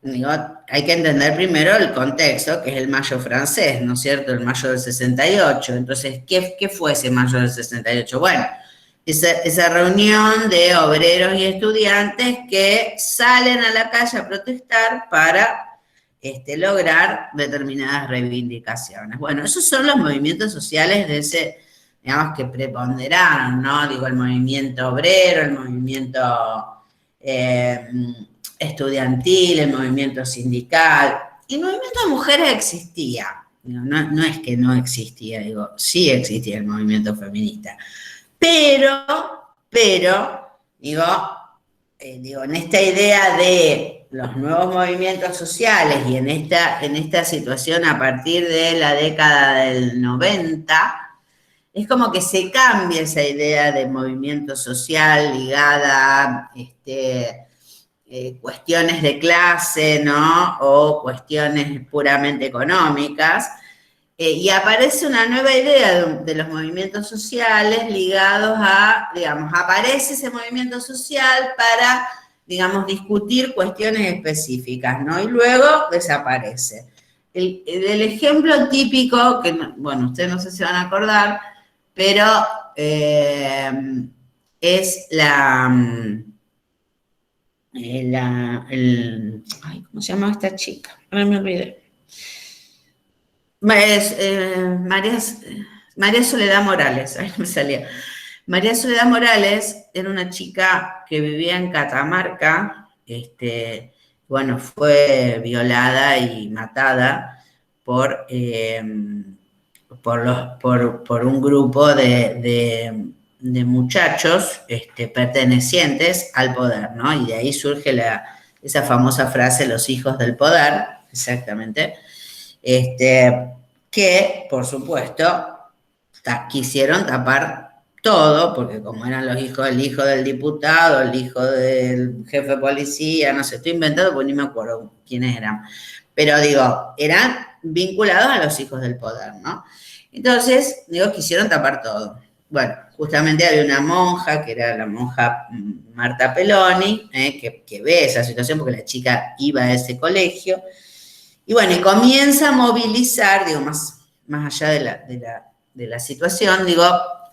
digo, hay que entender primero el contexto, que es el mayo francés, ¿no es cierto? El mayo del 68. Entonces, ¿qué fue ese mayo del 68? Bueno, esa reunión de obreros y estudiantes que salen a la calle a protestar para lograr determinadas reivindicaciones. Bueno, esos son los movimientos sociales de ese, digamos, que preponderaron, ¿no? Digo, el movimiento obrero, el movimiento estudiantil, el movimiento sindical. Y el movimiento de mujeres existía. Digo, no es que no existía, digo, sí existía el movimiento feminista. Pero, digo, en esta idea de los nuevos movimientos sociales y en esta situación a partir de la década del 90, es como que se cambia esa idea de movimiento social ligada a cuestiones de clase, ¿no? O cuestiones puramente económicas. Y aparece una nueva idea de los movimientos sociales ligados a, digamos, aparece ese movimiento social para, digamos, discutir cuestiones específicas, ¿no? Y luego desaparece. El ejemplo típico, que, bueno, ustedes no sé si van a acordar, pero es ay, ¿cómo se llama esta chica? Ahora me olvidé. María Soledad Morales, ahí me salía. María Soledad Morales era una chica que vivía en Catamarca, bueno, fue violada y matada por un grupo de muchachos pertenecientes al poder, ¿no? Y de ahí surge esa famosa frase, los hijos del poder, exactamente. Que, por supuesto, quisieron tapar todo, porque como eran el hijo del diputado, el hijo del jefe de policía, no sé, estoy inventando porque ni me acuerdo quiénes eran, pero digo, eran vinculados a los hijos del poder, ¿no? Entonces, digo, quisieron tapar todo. Bueno, justamente había una monja, que era la monja Marta Peloni, que ve esa situación porque la chica iba a ese colegio. Y bueno, y comienza a movilizar, digo, más allá de la situación, digo,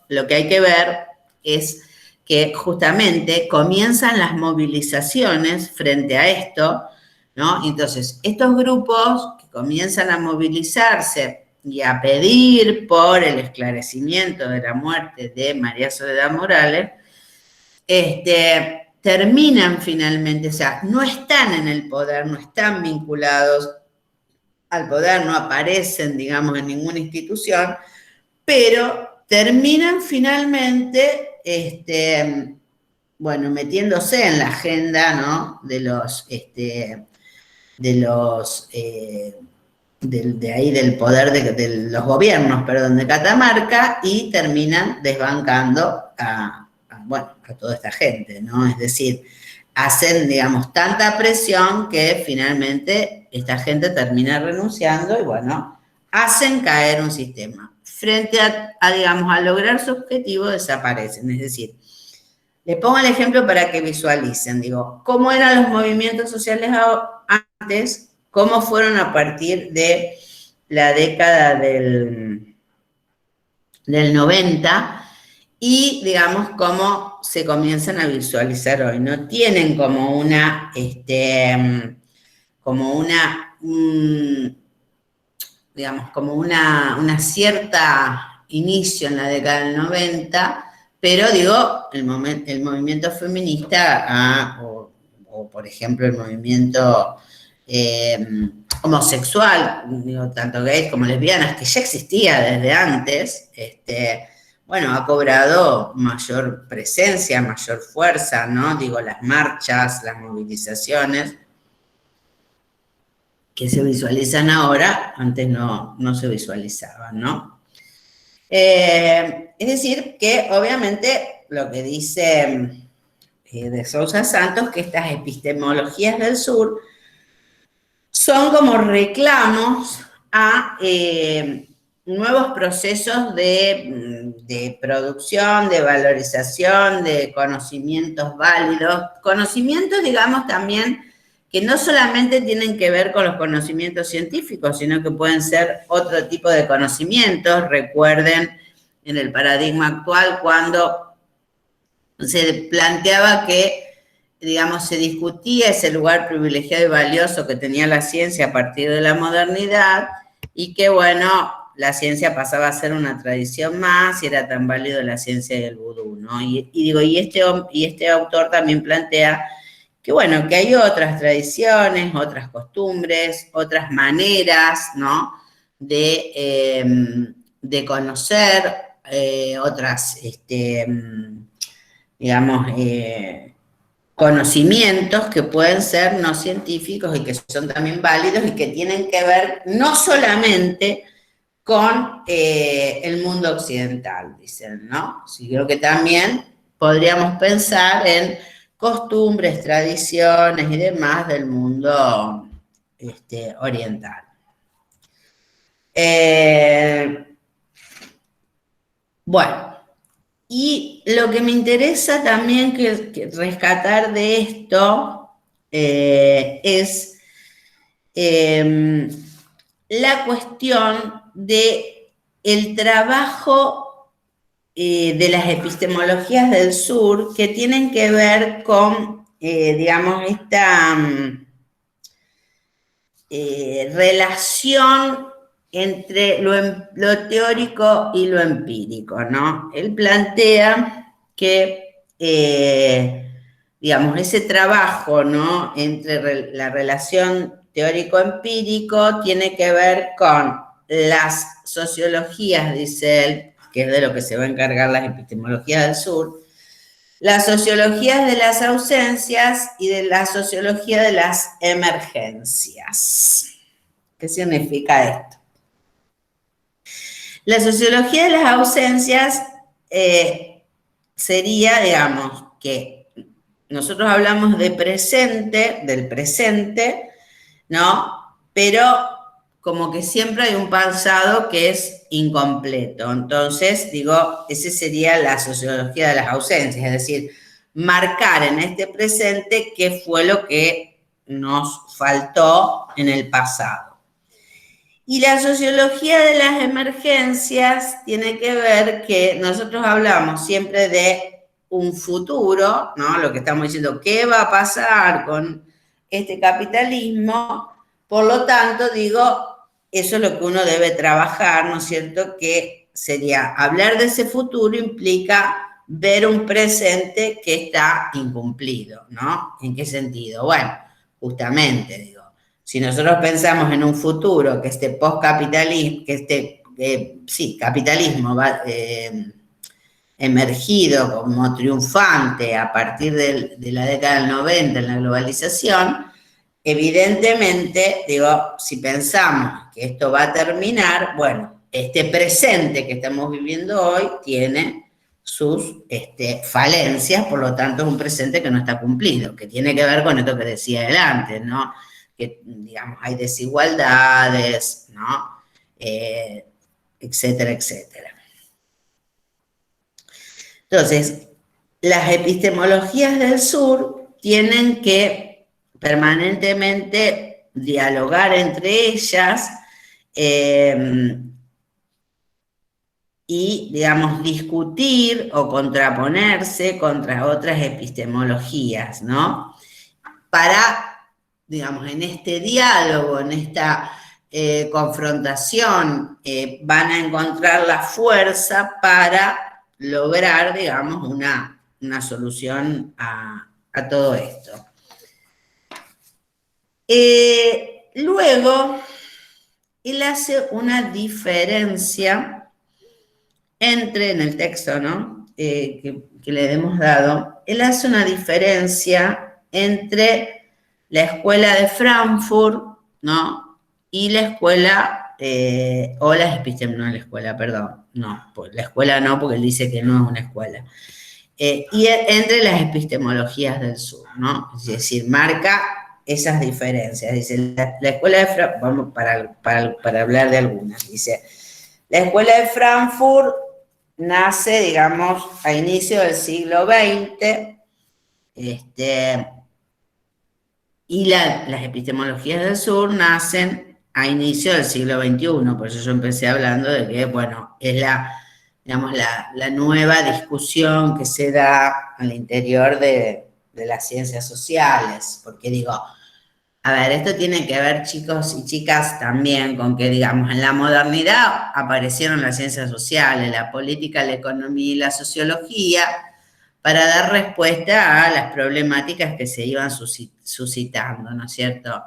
lo que hay que ver es que justamente comienzan las movilizaciones frente a esto, ¿no? Entonces, estos grupos que comienzan a movilizarse y a pedir por el esclarecimiento de la muerte de María Soledad Morales, terminan finalmente, o sea, no están en el poder, no están vinculados al poder, no aparecen, digamos, en ninguna institución, pero terminan finalmente, bueno, metiéndose en la agenda, ¿no? De ahí del poder de los gobiernos, perdón, de Catamarca, y terminan desbancando a toda esta gente, ¿no? Es decir, hacen, digamos, tanta presión que finalmente esta gente termina renunciando y, bueno, hacen caer un sistema. Frente digamos, a lograr su objetivo, desaparecen. Es decir, les pongo el ejemplo para que visualicen, digo, cómo eran los movimientos sociales antes, cómo fueron a partir de la década del 90 y, digamos, cómo se comienzan a visualizar hoy. No tienen como una cierta inicio en la década del 90, pero digo, el movimiento feminista o por ejemplo el movimiento homosexual, digo, tanto gays como lesbianas, que ya existía desde antes, bueno, ha cobrado mayor presencia, mayor fuerza, ¿no? Digo, las marchas, las movilizaciones que se visualizan ahora, antes no se visualizaban, ¿no? Es decir, que obviamente lo que dice de Sousa Santos, que estas epistemologías del sur son como reclamos a nuevos procesos de producción, de valorización, de conocimientos válidos, conocimientos, digamos, también que no solamente tienen que ver con los conocimientos científicos, sino que pueden ser otro tipo de conocimientos. Recuerden en el paradigma actual cuando se planteaba que, digamos, se discutía ese lugar privilegiado y valioso que tenía la ciencia a partir de la modernidad y que, bueno, la ciencia pasaba a ser una tradición más y era tan válido la ciencia y el vudú, ¿no? Y este autor también plantea que, bueno, que hay otras tradiciones, otras costumbres, otras maneras, ¿no? De conocer, otras, digamos, conocimientos que pueden ser no científicos y que son también válidos y que tienen que ver no solamente con el mundo occidental, dicen, ¿no? Sí, creo que también podríamos pensar en costumbres, tradiciones y demás del mundo oriental. Bueno, y lo que me interesa también que rescatar de esto es la cuestión del trabajo de las epistemologías del sur que tienen que ver con, digamos, esta relación entre lo teórico y lo empírico, ¿no? Él plantea que, digamos, ese trabajo, ¿no? Entre la relación teórico-empírico tiene que ver con las sociologías, dice él, que es de lo que se va a encargar las epistemologías del sur, las sociologías de las ausencias y de la sociología de las emergencias. ¿Qué significa esto? La sociología de las ausencias sería, digamos, que nosotros hablamos del presente, ¿no? Pero como que siempre hay un pasado que es incompleto. Entonces, digo, esa sería la sociología de las ausencias, es decir, marcar en este presente qué fue lo que nos faltó en el pasado. Y la sociología de las emergencias tiene que ver que nosotros hablamos siempre de un futuro, ¿no? Lo que estamos diciendo, ¿qué va a pasar con este capitalismo? Por lo tanto, digo, eso es lo que uno debe trabajar, ¿no es cierto? Que sería, hablar de ese futuro implica ver un presente que está incumplido, ¿no? ¿En qué sentido? Bueno, justamente, digo, si nosotros pensamos en un futuro que esté post-capitalismo, que esté, capitalismo va, emergido como triunfante a partir de la década del 90 en la globalización, evidentemente, digo, si pensamos que esto va a terminar, bueno, este presente que estamos viviendo hoy tiene sus falencias, por lo tanto es un presente que no está cumplido, que tiene que ver con esto que decía adelante, ¿no? Que, digamos, hay desigualdades, ¿no? Etcétera, etcétera. Entonces, las epistemologías del sur tienen que permanentemente dialogar entre ellas y, digamos, discutir o contraponerse contra otras epistemologías, ¿no? Para, digamos, en este diálogo, en esta confrontación, van a encontrar la fuerza para lograr, digamos, una solución a todo esto. Luego, él hace una diferencia entre, en el texto, ¿no? Que le hemos dado, él hace una diferencia entre la escuela de Frankfurt, ¿no? Y la escuela, o la epistemología, no la escuela, perdón, no, pues la escuela no, porque él dice que no es una escuela. Y entre las epistemologías del sur, ¿no? Es decir, marca esas diferencias. Dice, la escuela de Frankfurt, vamos para hablar de algunas, dice, la escuela de Frankfurt nace, digamos, a inicio del siglo XX, y las epistemologías del sur nacen a inicio del siglo XXI, por eso yo empecé hablando de que, bueno, es digamos, la nueva discusión que se da al interior de las ciencias sociales, porque digo, a ver, esto tiene que ver, chicos y chicas, también con que, digamos, en la modernidad aparecieron las ciencias sociales, la política, la economía y la sociología, para dar respuesta a las problemáticas que se iban suscitando, ¿no es cierto?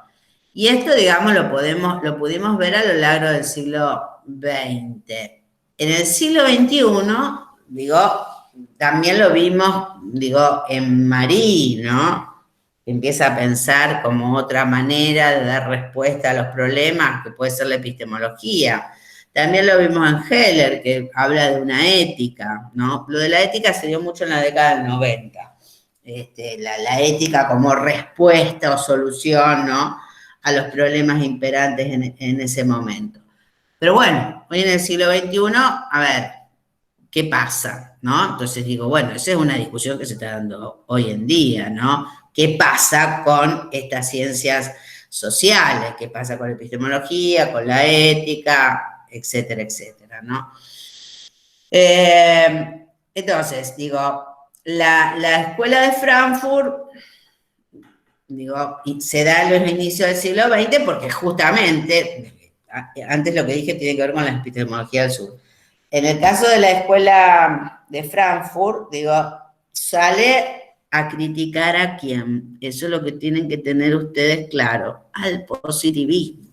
Y esto, digamos, lo pudimos ver a lo largo del siglo XX. En el siglo XXI, digo, también lo vimos, digo, en Marie, ¿no? Empieza a pensar como otra manera de dar respuesta a los problemas, que puede ser la epistemología. También lo vimos en Heller, que habla de una ética, ¿no? Lo de la ética se dio mucho en la década del 90. La ética como respuesta o solución, ¿no? A los problemas imperantes en ese momento. Pero bueno, hoy en el siglo XXI, a ver, ¿qué pasa? ¿No? Entonces digo, bueno, esa es una discusión que se está dando hoy en día, ¿no? ¿Qué pasa con estas ciencias sociales? ¿Qué pasa con la epistemología, con la ética, etcétera, etcétera, ¿no? Entonces, digo, la escuela de Frankfurt, digo, se da en los inicios del siglo XX porque justamente, antes lo que dije tiene que ver con la epistemología del sur. En el caso de la escuela de Frankfurt, digo, sale a criticar a quién. Eso es lo que tienen que tener ustedes claro, al positivismo.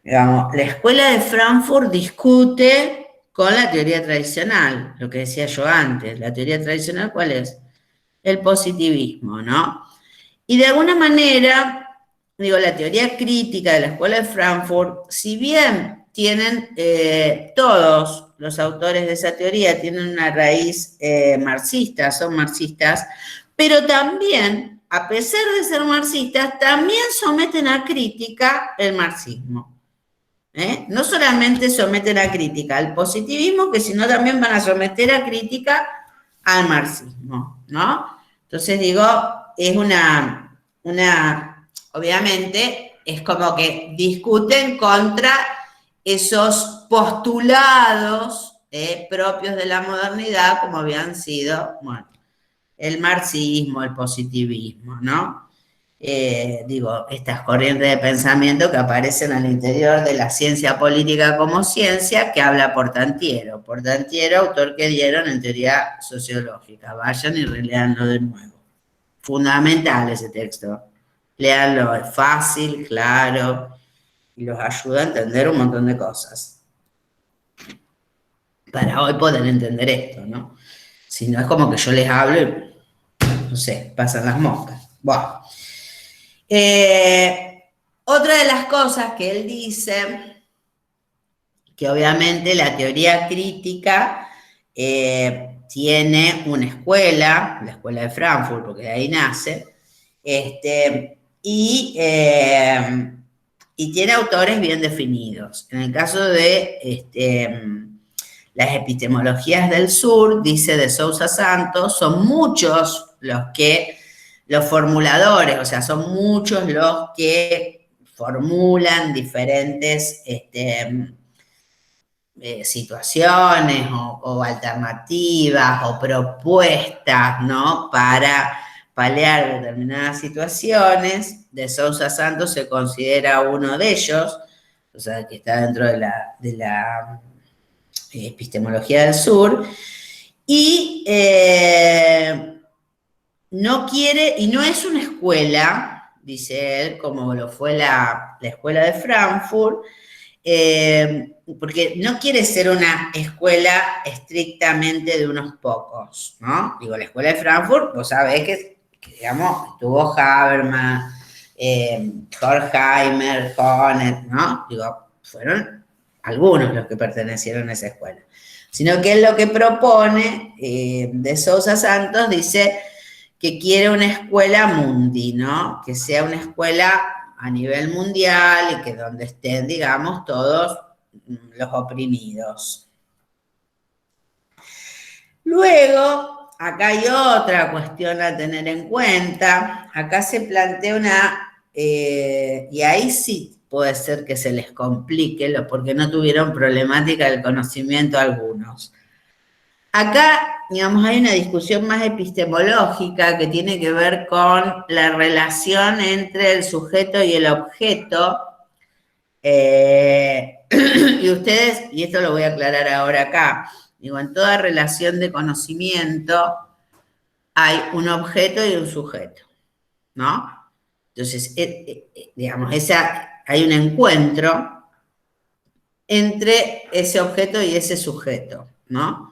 Digamos, la escuela de Frankfurt discute con la teoría tradicional, lo que decía yo antes. La teoría tradicional, ¿cuál es? El positivismo, ¿no? Y de alguna manera, digo, la teoría crítica de la escuela de Frankfurt, si bien tienen todos los autores de esa teoría, tienen una raíz marxista, son marxistas, pero también, a pesar de ser marxistas, también someten a crítica el marxismo. No solamente someten a crítica al positivismo, sino también van a someter a crítica al marxismo, ¿no? Entonces digo, es obviamente, es como que discuten contra esos postulados propios de la modernidad, como habían sido, bueno, el marxismo, el positivismo, ¿no? Estas corrientes de pensamiento que aparecen al interior de la ciencia política como ciencia, que habla Portantiero. Portantiero, autor que dieron en teoría sociológica. Vayan y releanlo de nuevo. Fundamental ese texto. Léanlo, es fácil, claro, y los ayuda a entender un montón de cosas. Para hoy poder entender esto, ¿no? Si no es como que yo les hablo y, no sé, pasan las moscas. Bueno. Otra de las cosas que él dice, que obviamente la teoría crítica tiene una escuela, la escuela de Frankfurt, porque de ahí nace, y tiene autores bien definidos. En el caso de las epistemologías del sur, dice de Sousa Santos, son muchos los formuladores, o sea, son muchos los que formulan diferentes situaciones o alternativas o propuestas, ¿no? Para paliar determinadas situaciones. De Sousa Santos se considera uno de ellos, o sea, que está dentro de la epistemología del sur, y no quiere, y no es una escuela, dice él, como lo fue la escuela de Frankfurt, porque no quiere ser una escuela estrictamente de unos pocos, ¿no? Digo, la escuela de Frankfurt, vos sabés que digamos, estuvo Habermas, Horkheimer, Honneth, ¿no? Digo, fueron algunos los que pertenecieron a esa escuela. Sino que él lo que propone, de Sousa Santos, dice que quiere una escuela mundi, ¿no? Que sea una escuela a nivel mundial y que donde estén, digamos, todos los oprimidos. Luego, acá hay otra cuestión a tener en cuenta. Acá se plantea y ahí sí puede ser que se les complique, porque no tuvieron problemática del conocimiento algunos. Acá, digamos, hay una discusión más epistemológica que tiene que ver con la relación entre el sujeto y el objeto. Y ustedes, y esto lo voy a aclarar ahora acá, digo, en toda relación de conocimiento hay un objeto y un sujeto, ¿no? Entonces, digamos, hay un encuentro entre ese objeto y ese sujeto, ¿no?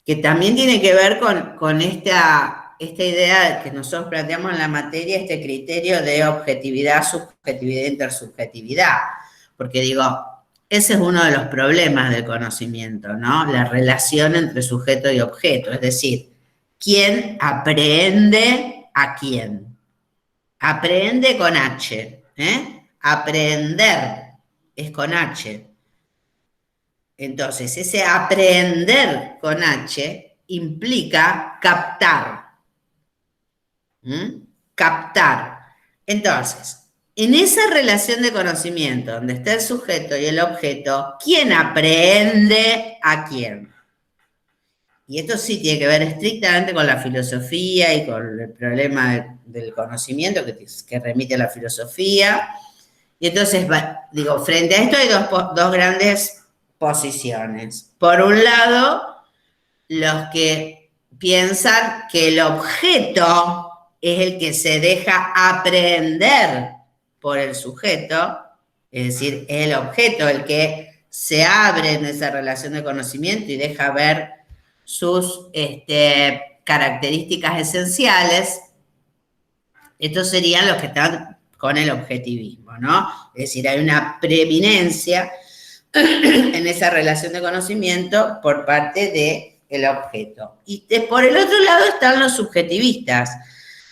Que también tiene que ver con esta idea que nosotros planteamos en la materia, este criterio de objetividad, subjetividad, intersubjetividad. Porque digo, ese es uno de los problemas del conocimiento, ¿no? La relación entre sujeto y objeto, es decir, ¿quién aprehende a quién? Aprehende con H, aprender es con H. Entonces, ese aprender con H implica captar. Captar. Entonces, en esa relación de conocimiento, donde está el sujeto y el objeto, ¿quién aprehende a quién? Y esto sí tiene que ver estrictamente con la filosofía y con el problema del conocimiento que remite a la filosofía. Y entonces, digo, frente a esto hay dos grandes posiciones. Por un lado, los que piensan que el objeto es el que se deja aprehender por el sujeto, es decir, es el objeto el que se abre en esa relación de conocimiento y deja ver sus características esenciales. Estos serían los que están con el objetivismo, ¿no? Es decir, hay una preeminencia en esa relación de conocimiento por parte del objeto. Y por el otro lado están los subjetivistas,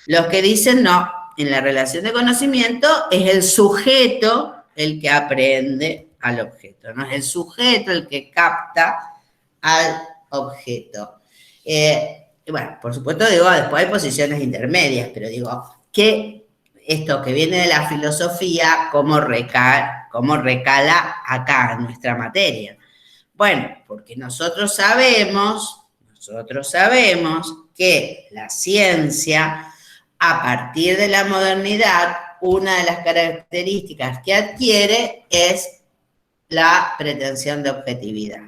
los que dicen, no, en la relación de conocimiento es el sujeto el que aprende al objeto, no es el sujeto el que capta al objeto. Bueno, por supuesto, digo, después hay posiciones intermedias, pero digo, que esto que viene de la filosofía, cómo recala acá en nuestra materia. Bueno, porque nosotros sabemos que la ciencia, a partir de la modernidad, una de las características que adquiere es la pretensión de objetividad.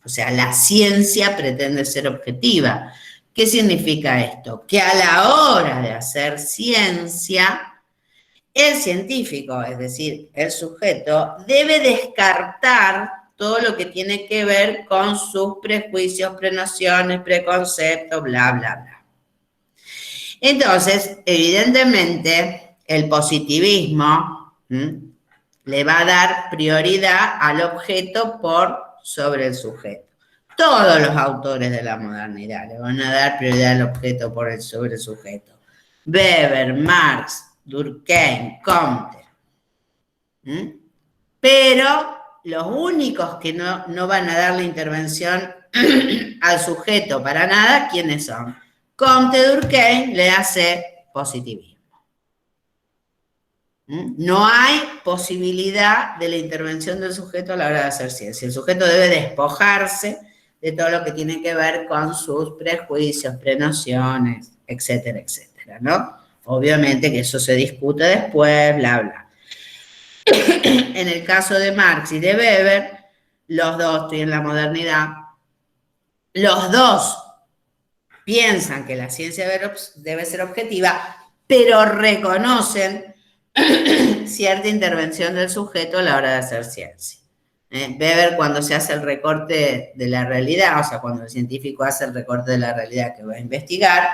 O sea, la ciencia pretende ser objetiva. ¿Qué significa esto? Que a la hora de hacer ciencia, el científico, es decir, el sujeto, debe descartar todo lo que tiene que ver con sus prejuicios, prenociones, preconceptos, bla, bla, bla. Entonces, evidentemente, el positivismo le va a dar prioridad al objeto por sobre el sujeto. Todos los autores de la modernidad le van a dar prioridad al objeto sobre el sujeto. Weber, Marx, Durkheim, Comte. Pero los únicos que no van a dar la intervención al sujeto para nada, ¿quiénes son? Comte, Durkheim le hace positivismo. No hay posibilidad de la intervención del sujeto a la hora de hacer ciencia. El sujeto debe despojarse de todo lo que tiene que ver con sus prejuicios, prenociones, etcétera, etcétera, ¿no? Obviamente que eso se discute después, bla, bla. En el caso de Marx y de Weber, los dos, estoy en la modernidad, los dos piensan que la ciencia debe ser objetiva, pero reconocen cierta intervención del sujeto a la hora de hacer ciencia. Weber, cuando se hace el recorte de la realidad, o sea, cuando el científico hace el recorte de la realidad que va a investigar,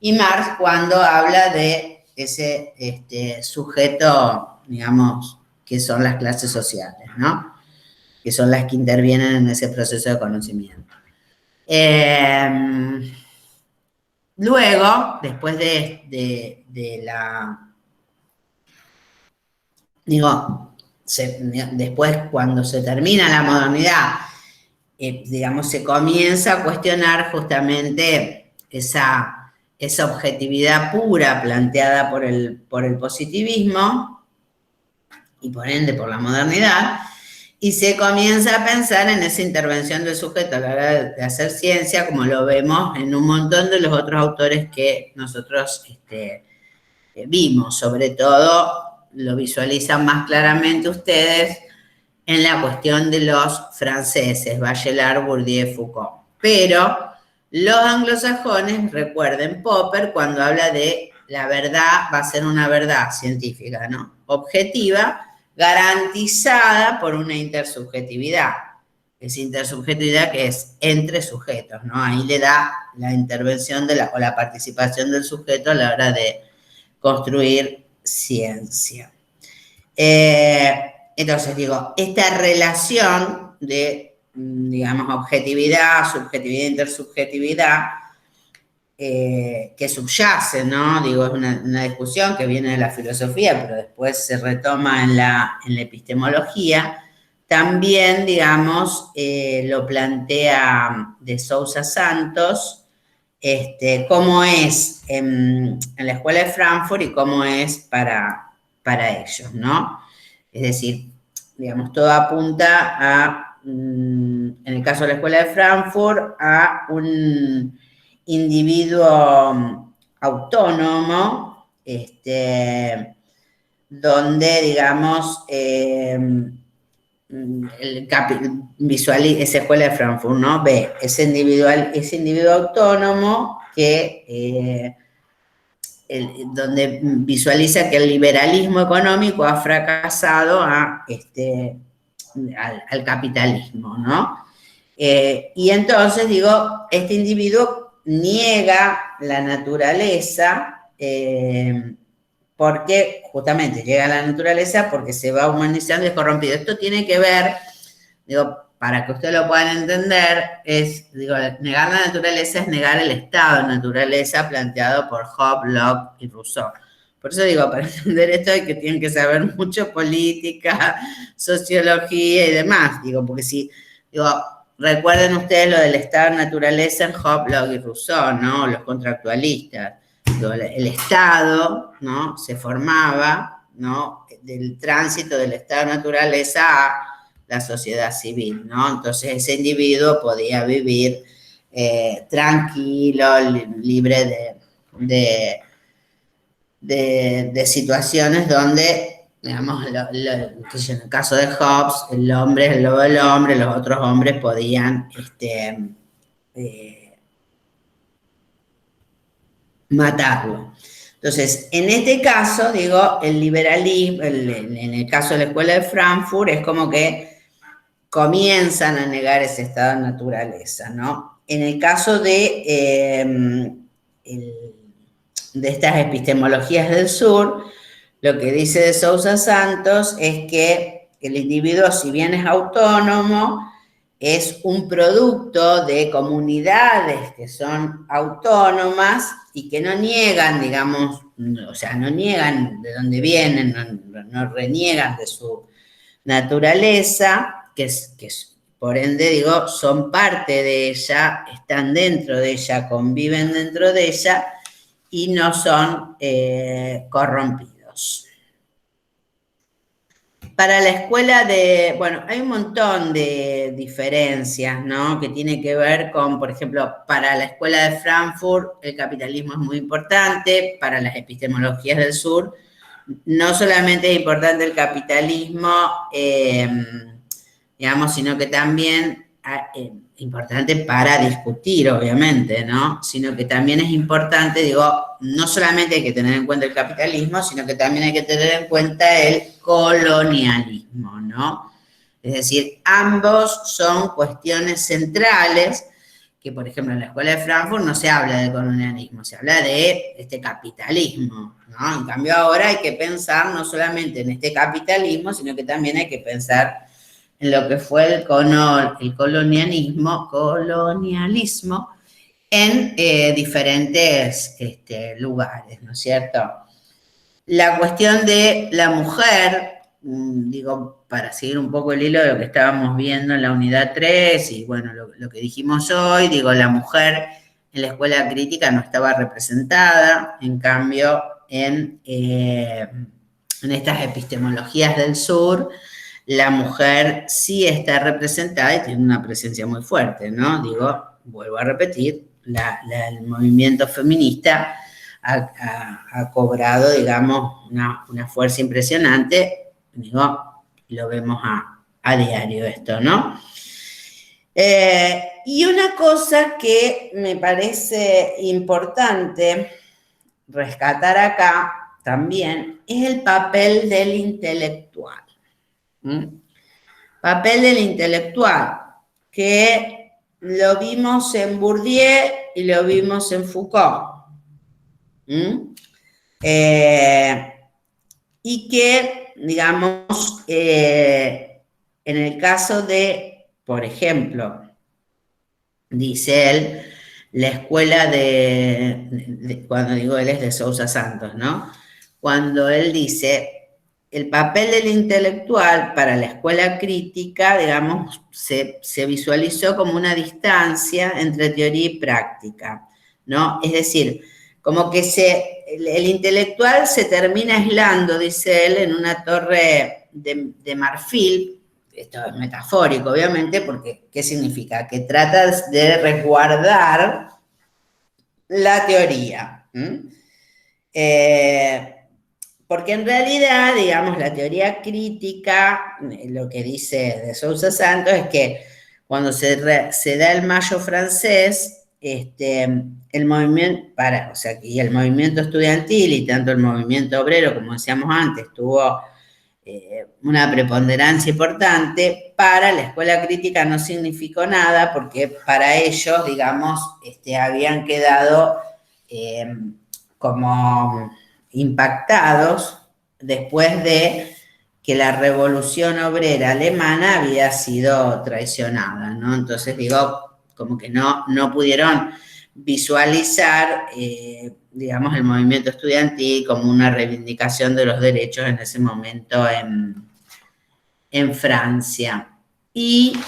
y Marx cuando habla de ese sujeto, digamos, que son las clases sociales, ¿no? Que son las que intervienen en ese proceso de conocimiento. Luego, después de la... después cuando se termina la modernidad, digamos, se comienza a cuestionar justamente esa objetividad pura planteada por el positivismo y por ende por la modernidad, y se comienza a pensar en esa intervención del sujeto a la hora de hacer ciencia, como lo vemos en un montón de los otros autores que nosotros vimos. Sobre todo lo visualizan más claramente ustedes en la cuestión de los franceses, Bachelard, Bourdieu, Foucault. Pero los anglosajones, recuerden Popper, cuando habla de la verdad, va a ser una verdad científica, ¿no? Objetiva, garantizada por una intersubjetividad. Esa intersubjetividad que es entre sujetos, ¿no? Ahí le da la intervención o la participación del sujeto a la hora de construir ciencia. Entonces, digo, esta relación de, digamos, objetividad, subjetividad, intersubjetividad, que subyace, ¿no? Digo, es una discusión que viene de la filosofía, pero después se retoma en la epistemología. También, digamos, lo plantea de Sousa Santos, cómo es en la Escuela de Frankfurt y cómo es para ellos, ¿no? Es decir, digamos, todo apunta a, en el caso de la Escuela de Frankfurt, a un individuo autónomo, donde, digamos, esa Escuela de Frankfurt, ¿no? Ve ese individuo autónomo que donde visualiza que el liberalismo económico ha fracasado al capitalismo, ¿no? Y entonces, digo, este individuo niega la naturaleza porque justamente llega a la naturaleza porque se va humanizando y es corrompido. Esto tiene que ver, digo, para que ustedes lo puedan entender, negar la naturaleza es negar el estado de naturaleza planteado por Hobbes, Locke y Rousseau. Por eso digo, para entender esto hay que tienen que saber mucho política, sociología y demás, porque recuerden ustedes lo del estado de naturaleza en Hobbes, Locke y Rousseau, ¿no? Los contractualistas. tránsito, el Estado, ¿no? Se formaba, ¿no? Del tránsito del estado de naturaleza a la sociedad civil, ¿no? Entonces ese individuo podía vivir tranquilo, libre de situaciones donde, digamos, en el caso de Hobbes, el hombre es el lobo del hombre, los otros hombres podían matarlo. Entonces, en este caso, digo, el liberalismo, en el caso de la Escuela de Frankfurt, es como que comienzan a negar ese estado de naturaleza, ¿no? En el caso de estas epistemologías del sur, lo que dice de Sousa Santos es que el individuo, si bien es autónomo, es un producto de comunidades que son autónomas y que no niegan, digamos, o sea, no niegan de dónde vienen, no reniegan de su naturaleza, que por ende, digo, son parte de ella, están dentro de ella, conviven dentro de ella y no son corrompidos. Para la escuela bueno, hay un montón de diferencias, ¿no? Que tiene que ver con, por ejemplo, para la escuela de Frankfurt, el capitalismo es muy importante, para las epistemologías del sur, no solamente es importante el capitalismo, digamos, sino que también importante para discutir, obviamente, ¿no? Sino que también es importante, digo, no solamente hay que tener en cuenta el capitalismo, sino que también hay que tener en cuenta el colonialismo, ¿no? Es decir, ambos son cuestiones centrales que, por ejemplo, en la Escuela de Frankfurt no se habla de colonialismo, se habla de este capitalismo, ¿no? En cambio, ahora hay que pensar no solamente en este capitalismo, sino que también hay que pensar en lo que fue el colonialismo en diferentes lugares, ¿no es cierto? La cuestión de la mujer, digo, para seguir un poco el hilo de lo que estábamos viendo en la unidad 3 y bueno, lo que dijimos hoy, digo, la mujer en la escuela crítica no estaba representada, en cambio, en estas epistemologías del sur, la mujer sí está representada y tiene una presencia muy fuerte, ¿no? Digo, vuelvo a repetir, el movimiento feminista ha cobrado, digamos, una fuerza impresionante, digo, lo vemos a diario esto, ¿no? Y una cosa que me parece importante rescatar acá también es el papel del intelectual. Papel del intelectual, que lo vimos en Bourdieu y lo vimos en Foucault. Y que, digamos, en el caso de, por ejemplo, dice él, la escuela cuando digo él es de Sousa Santos, ¿no? Cuando él dice, el papel del intelectual para la escuela crítica, digamos, se visualizó como una distancia entre teoría y práctica, ¿no? Es decir, como que el intelectual se termina aislando, dice él, en una torre de marfil. Esto es metafórico, obviamente, porque ¿qué significa? Que tratas de resguardar la teoría. Porque en realidad, digamos, la teoría crítica, lo que dice de Sousa Santos es que cuando se da el Mayo francés, el movimiento, y el movimiento estudiantil y tanto el movimiento obrero, como decíamos antes, tuvo una preponderancia importante. Para la escuela crítica no significó nada porque para ellos, digamos, habían quedado como impactados después de que la revolución obrera alemana había sido traicionada, ¿no? Entonces, digo, como que no pudieron visualizar, digamos, el movimiento estudiantil como una reivindicación de los derechos en ese momento en Francia. Y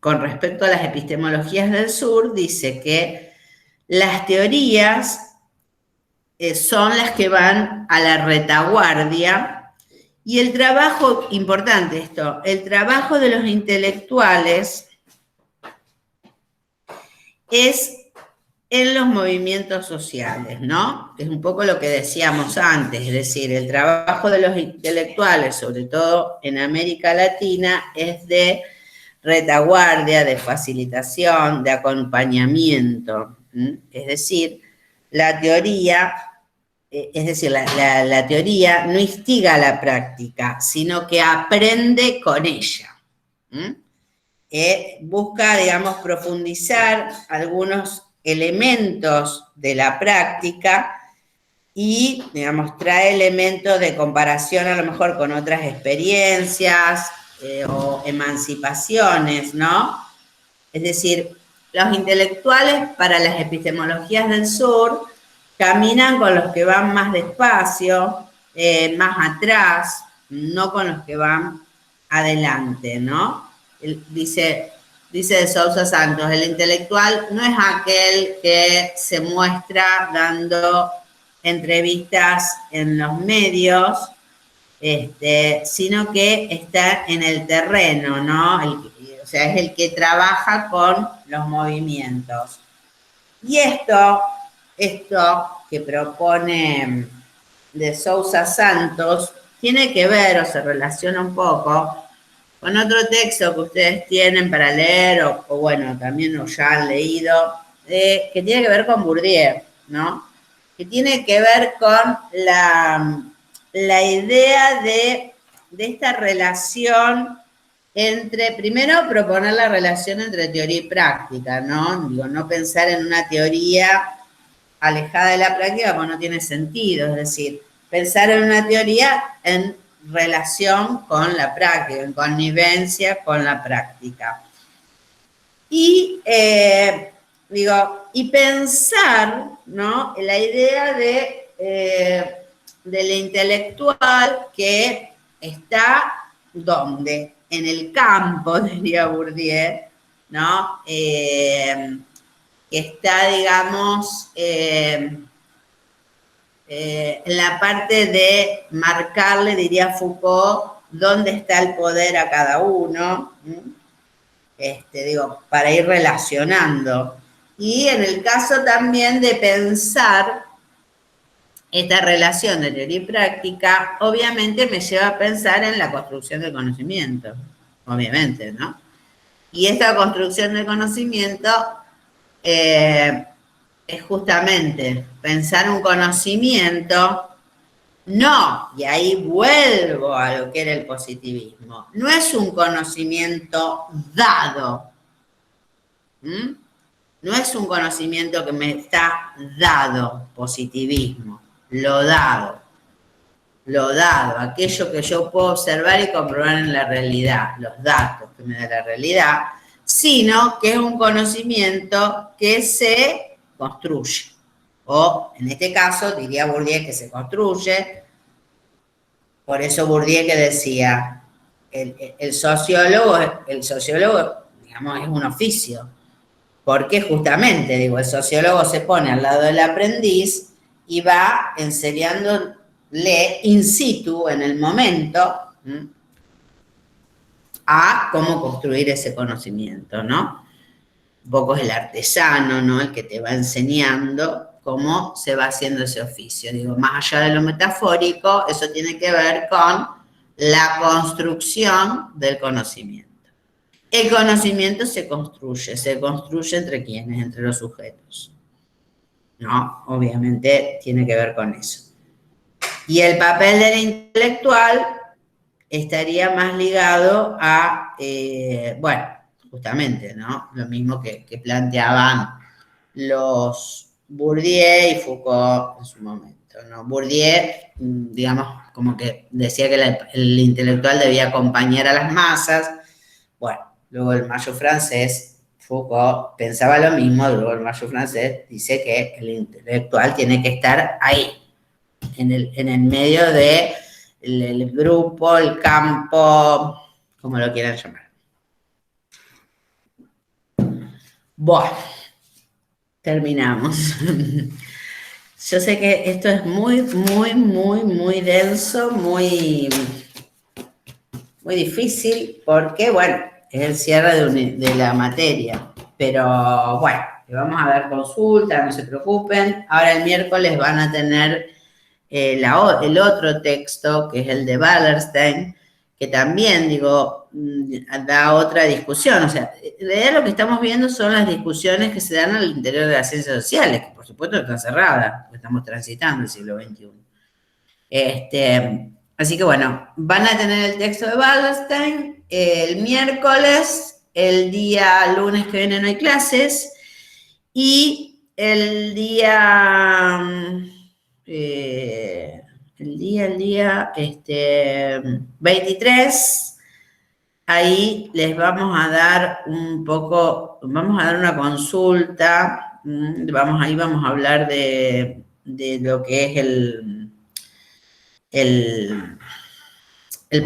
con respecto a las epistemologías del sur, dice que las teorías son las que van a la retaguardia, y el trabajo, importante esto, el trabajo de los intelectuales es en los movimientos sociales, ¿no? Es un poco lo que decíamos antes, es decir, el trabajo de los intelectuales, sobre todo en América Latina, es de retaguardia, de facilitación, de acompañamiento. Es decir, la teoría, la teoría no instiga a la práctica, sino que aprende con ella. Busca, digamos, profundizar algunos elementos de la práctica y, digamos, trae elementos de comparación a lo mejor con otras experiencias o emancipaciones, ¿no? Es decir, los intelectuales para las epistemologías del sur caminan con los que van más despacio, más atrás, no con los que van adelante, ¿no? Dice de Sousa Santos, el intelectual no es aquel que se muestra dando entrevistas en los medios, sino que está en el terreno, ¿no? O sea, es el que trabaja con los movimientos. Y esto que propone de Sousa Santos tiene que ver, o se relaciona un poco, con otro texto que ustedes tienen para leer, o bueno, también lo ya han leído, que tiene que ver con Bourdieu, ¿no? Que tiene que ver con la idea de esta relación entre, primero, proponer la relación entre teoría y práctica, ¿no? Digo, no pensar en una teoría alejada de la práctica porque no tiene sentido, es decir, pensar en una teoría en relación con la práctica, en connivencia con la práctica. Y, y pensar, ¿no?, la idea del intelectual que está, ¿dónde? En el campo, diría Bourdieu, ¿no? Que está, digamos, en la parte de marcarle, diría Foucault, dónde está el poder a cada uno, para ir relacionando. Y en el caso también de pensar esta relación de teoría y práctica, obviamente me lleva a pensar en la construcción del conocimiento, obviamente, ¿no? Y esta construcción del conocimiento es justamente pensar un conocimiento, no, y ahí vuelvo a lo que era el positivismo, no es un conocimiento dado, no es un conocimiento que me está dado, positivismo, lo dado, aquello que yo puedo observar y comprobar en la realidad, los datos que me da la realidad, sino que es un conocimiento que se construye. O, en este caso, diría Bourdieu que se construye. Por eso Bourdieu que decía, el sociólogo, digamos, es un oficio. Porque justamente, digo, el sociólogo se pone al lado del aprendiz y va enseñándole in situ, en el momento, a cómo construir ese conocimiento, ¿no? Un poco es el artesano, ¿no? El que te va enseñando cómo se va haciendo ese oficio. Digo, más allá de lo metafórico, eso tiene que ver con la construcción del conocimiento. El conocimiento se construye entre quienes, entre los sujetos. ¿No? Obviamente tiene que ver con eso. Y el papel del intelectual estaría más ligado a, bueno, justamente, ¿no? Lo mismo que planteaban los Bourdieu y Foucault en su momento, ¿no? Bourdieu, digamos, como que decía que el intelectual debía acompañar a las masas. Bueno, luego el Mayo francés, Foucault pensaba lo mismo, luego el Mayo francés dice que el intelectual tiene que estar ahí, en el medio de el grupo, el campo, como lo quieran llamar. Bueno, terminamos. Yo sé que esto es muy, muy, muy, muy denso, muy, muy difícil, porque, bueno, es el cierre de la materia. Pero, bueno, vamos a dar consulta, no se preocupen. Ahora el miércoles van a tener el otro texto, que es el de Wallerstein, que también, digo, da otra discusión. O sea, en realidad lo que estamos viendo son las discusiones que se dan al interior de las ciencias sociales, que por supuesto están cerradas, porque estamos transitando el siglo XXI. Así que bueno, van a tener el texto de Wallerstein el miércoles, el día lunes que viene no hay clases, y el día 23, ahí les vamos a dar un poco, vamos a dar una consulta, ahí vamos a hablar de lo que es el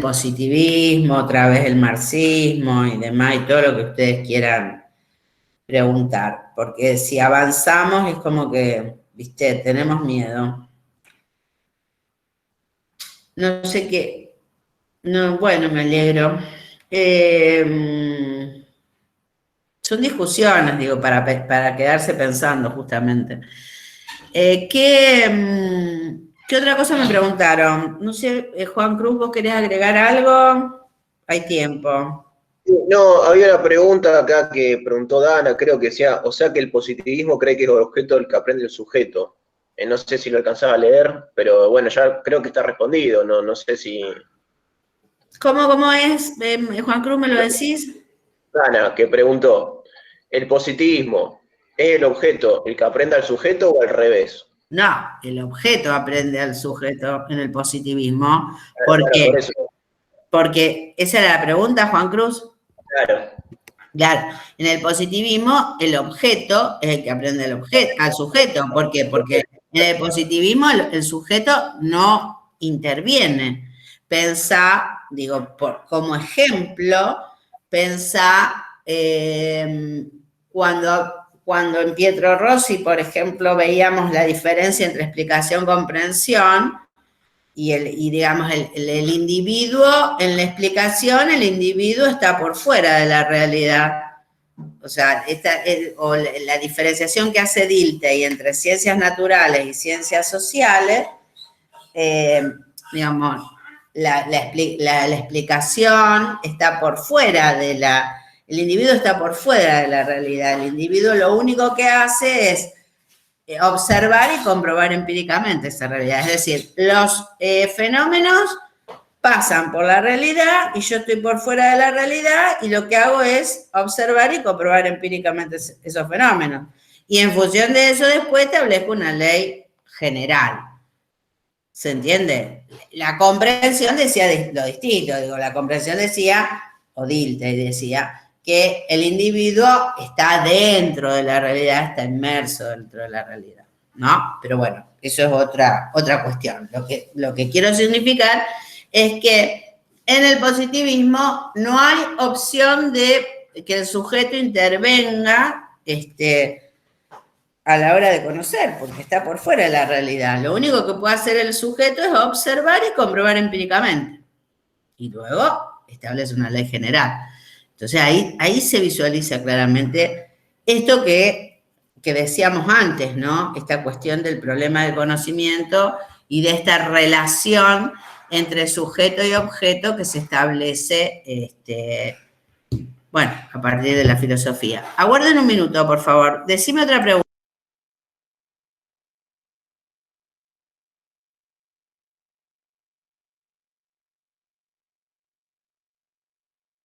positivismo, otra vez el marxismo y demás, y todo lo que ustedes quieran preguntar, porque si avanzamos es como que, viste, tenemos miedo. No sé qué, no, bueno, me alegro. Son discusiones, digo, para quedarse pensando justamente. ¿Qué otra cosa me preguntaron? No sé, Juan Cruz, ¿vos querés agregar algo? Hay tiempo. No, había una pregunta acá que preguntó Dana, creo que decía, o sea que el positivismo cree que es el objeto del que aprende el sujeto. No sé si lo alcanzaba a leer, pero bueno, ya creo que está respondido, no sé si... ¿Cómo es, Juan Cruz, me lo decís? Dana, que preguntó, ¿el positivismo es el objeto el que aprende al sujeto o al revés? No, el objeto aprende al sujeto en el positivismo. Claro, ¿Por qué? por eso. Porque esa era la pregunta, Juan Cruz. Claro. Claro, en el positivismo el objeto es el que aprende al sujeto. ¿Por qué? Porque en el positivismo el sujeto no interviene. Pensá, digo, como ejemplo, pensá cuando en Pietro Rossi, por ejemplo, veíamos la diferencia entre explicación y comprensión, y digamos, el individuo, en la explicación, el individuo está por fuera de la realidad. O sea, la diferenciación que hace Dilthey entre ciencias naturales y ciencias sociales, digamos, la explicación está por fuera el individuo está por fuera de la realidad. El individuo lo único que hace es observar y comprobar empíricamente esa realidad. Es decir, los fenómenos pasan por la realidad y yo estoy por fuera de la realidad y lo que hago es observar y comprobar empíricamente esos fenómenos. Y en función de eso después establezco una ley general. ¿Se entiende? La comprensión decía lo distinto. Digo, la comprensión decía, o Dilthey decía, que el individuo está dentro de la realidad, está inmerso dentro de la realidad, ¿no? Pero bueno, eso es otra cuestión. Lo que quiero significar es que en el positivismo no hay opción de que el sujeto intervenga a la hora de conocer, porque está por fuera de la realidad. Lo único que puede hacer el sujeto es observar y comprobar empíricamente. Y luego establece una ley general. Entonces ahí se visualiza claramente esto que decíamos antes, ¿no? Esta cuestión del problema del conocimiento y de esta relación entre sujeto y objeto que se establece, bueno, a partir de la filosofía. Aguarden un minuto, por favor. Decime otra pregunta.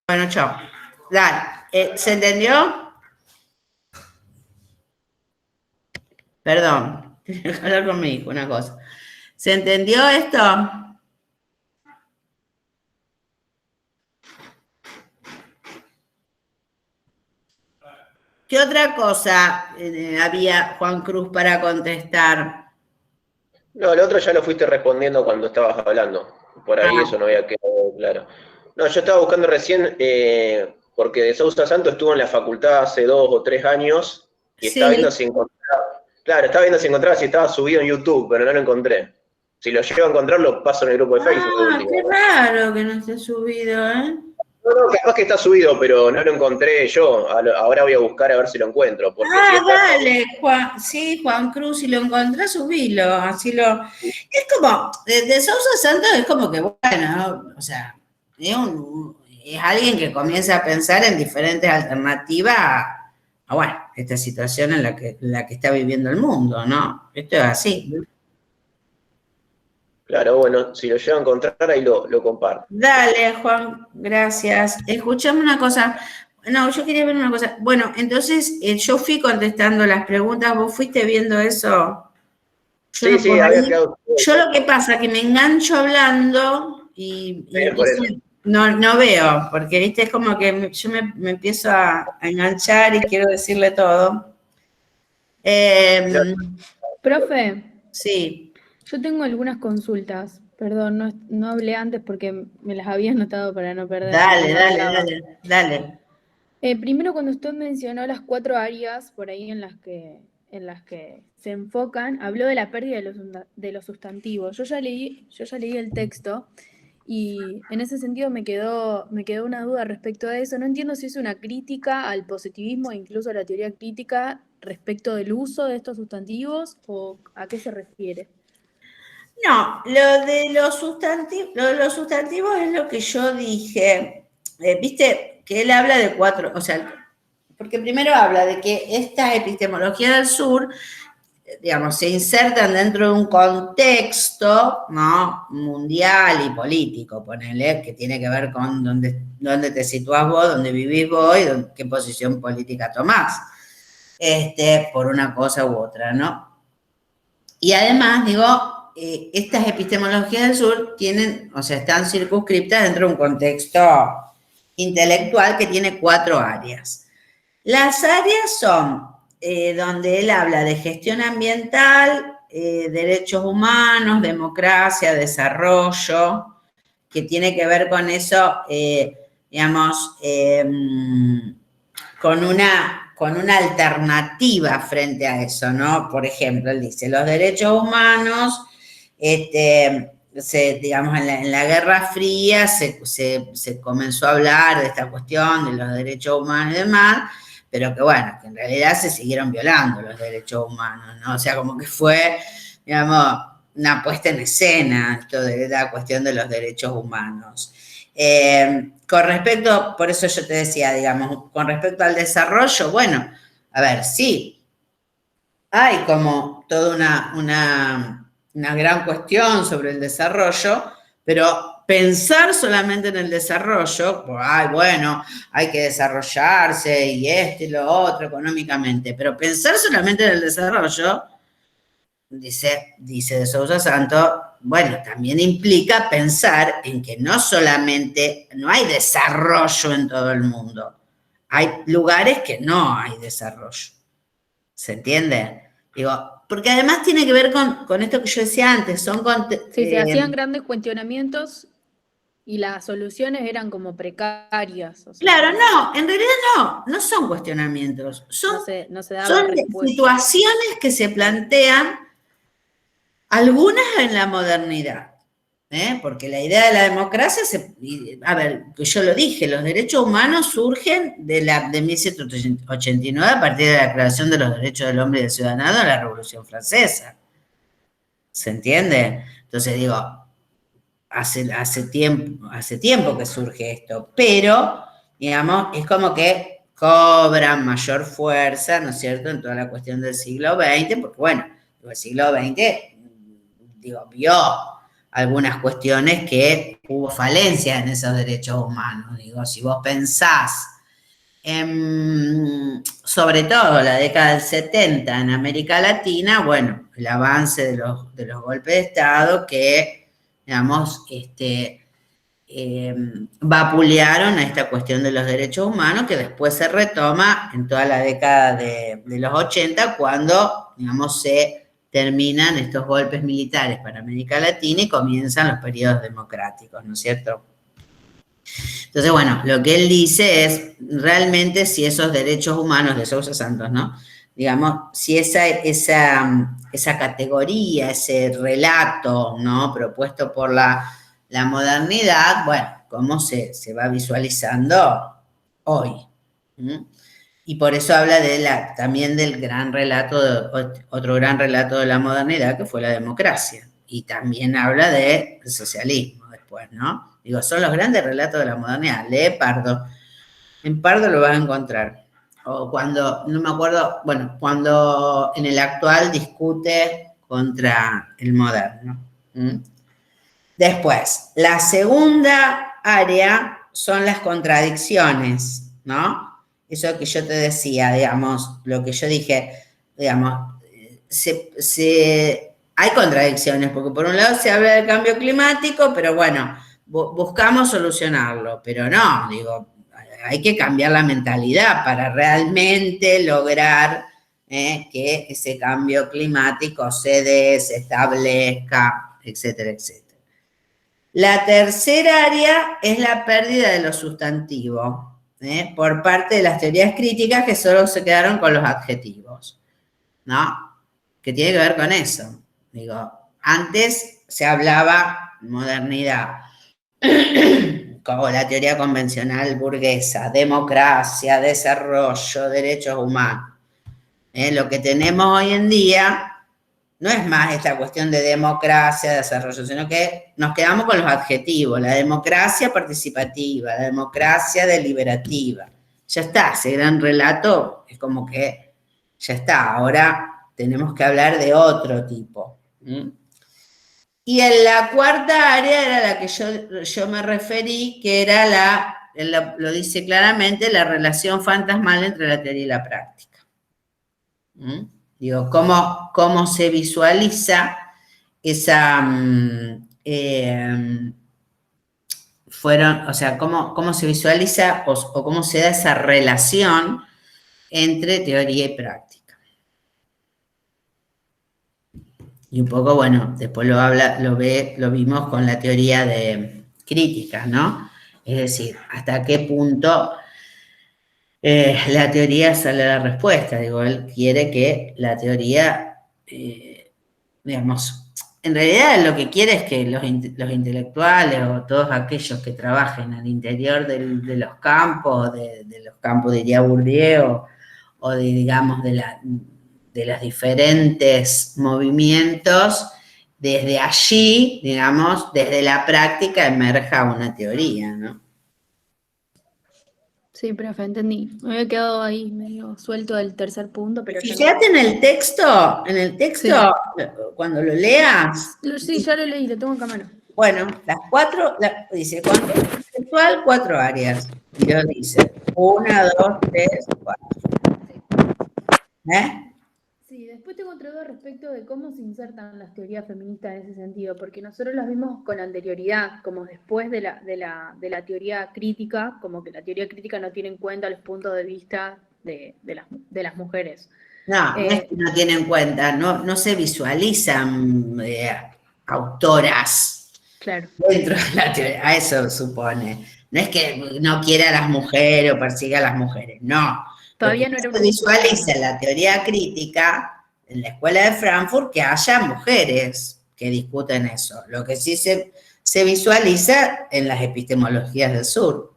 Bueno, chao. Dale, ¿se entendió? Perdón, tengo que hablar con mi hijo, una cosa. ¿Se entendió esto? ¿Qué otra cosa había, Juan Cruz, para contestar? No, lo otro ya lo fuiste respondiendo cuando estabas hablando. Por ahí eso no había quedado claro. No, yo estaba buscando recién, porque de Sousa Santos estuvo en la facultad hace 2 o 3 años, Y estaba Sí. viendo si encontraba, claro, estaba viendo si estaba subido en YouTube, pero no lo encontré. Si lo llego a encontrar, lo paso en el grupo de Facebook de última. Qué raro que no esté subido, ¿eh? No, capaz que está subido, pero no lo encontré yo. Ahora voy a buscar a ver si lo encuentro. Porque si está Dale, Juan, sí, Juan Cruz, si lo encontrás, subilo, así lo... Es como, de Sousa Santos es como que, bueno, o sea, es alguien que comienza a pensar en diferentes alternativas a, bueno, esta situación en la que está viviendo el mundo, ¿no? Esto es así. claro, bueno, si lo llego a encontrar, ahí lo comparto. Dale, Juan, gracias. Escuchame una cosa. No, yo quería ver una cosa. Bueno, entonces yo fui contestando las preguntas, ¿vos fuiste viendo eso? Yo no Sí, por había ahí. quedado. Yo lo que pasa que me engancho hablando y Por eso. no veo, porque viste, es como que yo me empiezo a enganchar y quiero decirle todo. Profe, Sí, yo tengo algunas consultas. Perdón, no hablé antes porque me las había anotado para no perder. dale. Primero, cuando usted mencionó las 4 áreas por ahí en las que se enfocan, habló de la pérdida de los sustantivos. Yo ya leí el texto y en ese sentido me quedó una duda respecto a eso. No entiendo si es una crítica al positivismo e incluso a la teoría crítica respecto del uso de estos sustantivos o a qué se refiere. No, lo de los sustantivos es lo que yo dije. Viste que él habla de 4, o sea, porque primero habla de que esta epistemología del sur, digamos, se insertan dentro de un contexto, ¿no? Mundial y político, ponele, que tiene que ver con dónde te situás vos, dónde vivís vos y qué posición política tomás, por una cosa u otra, ¿no? Y además, digo, estas epistemologías del sur tienen, o sea, están circunscriptas dentro de un contexto intelectual que tiene 4 áreas. Las áreas son donde él habla de gestión ambiental, derechos humanos, democracia, desarrollo, que tiene que ver con eso, digamos, con una alternativa frente a eso, ¿no? Por ejemplo, él dice, los derechos humanos, digamos, en la Guerra Fría se comenzó a hablar de esta cuestión de los derechos humanos y demás, pero que bueno, que en realidad se siguieron violando los derechos humanos, ¿no? O sea, como que fue, digamos, una puesta en escena esto de la cuestión de los derechos humanos. Con respecto, por eso yo te decía, digamos, con respecto al desarrollo, bueno, a ver, sí, hay como toda una gran cuestión sobre el desarrollo, pero pensar solamente en el desarrollo, ay, bueno, hay que desarrollarse y y lo otro económicamente, pero pensar solamente en el desarrollo, dice de Sousa Santos, bueno, también implica pensar en que no hay desarrollo en todo el mundo, hay lugares que no hay desarrollo. ¿Se entiende? Digo, porque además tiene que ver con esto que yo decía antes, Sí, se hacían grandes cuestionamientos y las soluciones eran como precarias. O sea, claro, no, en realidad no son cuestionamientos, son situaciones que se plantean, algunas en la modernidad, porque la idea de la democracia, a ver, que yo lo dije, los derechos humanos surgen de 1789 a partir de la Declaración de los Derechos del Hombre y del Ciudadano de la Revolución Francesa. ¿Se entiende? Entonces digo, hace tiempo que surge esto, pero, digamos, es como que cobran mayor fuerza, ¿no es cierto?, en toda la cuestión del siglo XX, porque, bueno, el siglo XX, vio algunas cuestiones que hubo falencias en esos derechos humanos. Digo, si vos pensás sobre todo la década del 70 en América Latina, bueno, el avance de los golpes de Estado que, digamos, vapulearon a esta cuestión de los derechos humanos, que después se retoma en toda la década de los 80, cuando, digamos, se terminan estos golpes militares para América Latina y comienzan los periodos democráticos, ¿no es cierto? Entonces, bueno, lo que él dice es realmente si esos derechos humanos de Sousa Santos, ¿no? digamos, si esa categoría, ese relato, ¿no? Propuesto por la modernidad, bueno, cómo se va visualizando hoy. ¿Mm? Y por eso habla también del gran relato, otro gran relato de la modernidad, que fue la democracia. Y también habla del socialismo después, ¿no? Digo, son los grandes relatos de la modernidad. Lee Pardo. En Pardo lo vas a encontrar. O cuando, no me acuerdo, bueno, cuando en el actual discute contra el moderno. ¿Mm? Después, la segunda área son las contradicciones, ¿no? Eso que yo te decía, digamos, lo que yo dije, digamos, hay contradicciones, porque por un lado se habla del cambio climático, pero bueno, buscamos solucionarlo, pero no, digo, hay que cambiar la mentalidad para realmente lograr que ese cambio climático se dé, se establezca, etcétera, etcétera. La tercera área es la pérdida de lo sustantivo, por parte de las teorías críticas que solo se quedaron con los adjetivos, ¿no? Que tiene que ver con eso. Digo, antes se hablaba modernidad, como la teoría convencional burguesa, democracia, desarrollo, derechos humanos. Lo que tenemos hoy en día no es más esta cuestión de democracia, de desarrollo, sino que nos quedamos con los adjetivos, la democracia participativa, la democracia deliberativa. Ya está, ese gran relato es como que ya está, ahora tenemos que hablar de otro tipo. Y en la cuarta área era la que yo me referí, que era lo dice claramente, la relación fantasmal entre la teoría y la práctica. Digo, cómo se visualiza esa, o sea, cómo se visualiza o cómo se da esa relación entre teoría y práctica. Y un poco, bueno, después lo vimos con la teoría de crítica, ¿no? Es decir, hasta qué punto la teoría sale a la respuesta. Digo, él quiere que la teoría, digamos, en realidad lo que quiere es que los intelectuales o todos aquellos que trabajen al interior de los campos, de los campos, diría Bourdieu, o digamos, de los diferentes movimientos, desde allí, digamos, desde la práctica emerja una teoría, ¿no? Sí, profe, entendí. Me había quedado ahí medio suelto del tercer punto, pero ya Fíjate en el texto, Sí. cuando lo leas. Sí, ya lo leí, lo tengo acá a mano. Bueno, las cuatro, dice, contexto conceptual, 4 áreas. Y lo dice, 1, 2, 3, 4. Sí, después tengo otra duda respecto de cómo se insertan las teorías feministas en ese sentido, porque nosotros las vimos con anterioridad, como después de la teoría crítica, como que la teoría crítica no tiene en cuenta los puntos de vista de las mujeres. No, no es que no tiene en cuenta, no se visualizan autoras claro. dentro de la teoría, a eso supone. No es que no quiera a las mujeres o persiga a las mujeres, no. Todavía no era se visualiza en la teoría crítica, en la escuela de Frankfurt, que haya mujeres que discuten eso. Lo que sí se visualiza en las epistemologías del sur.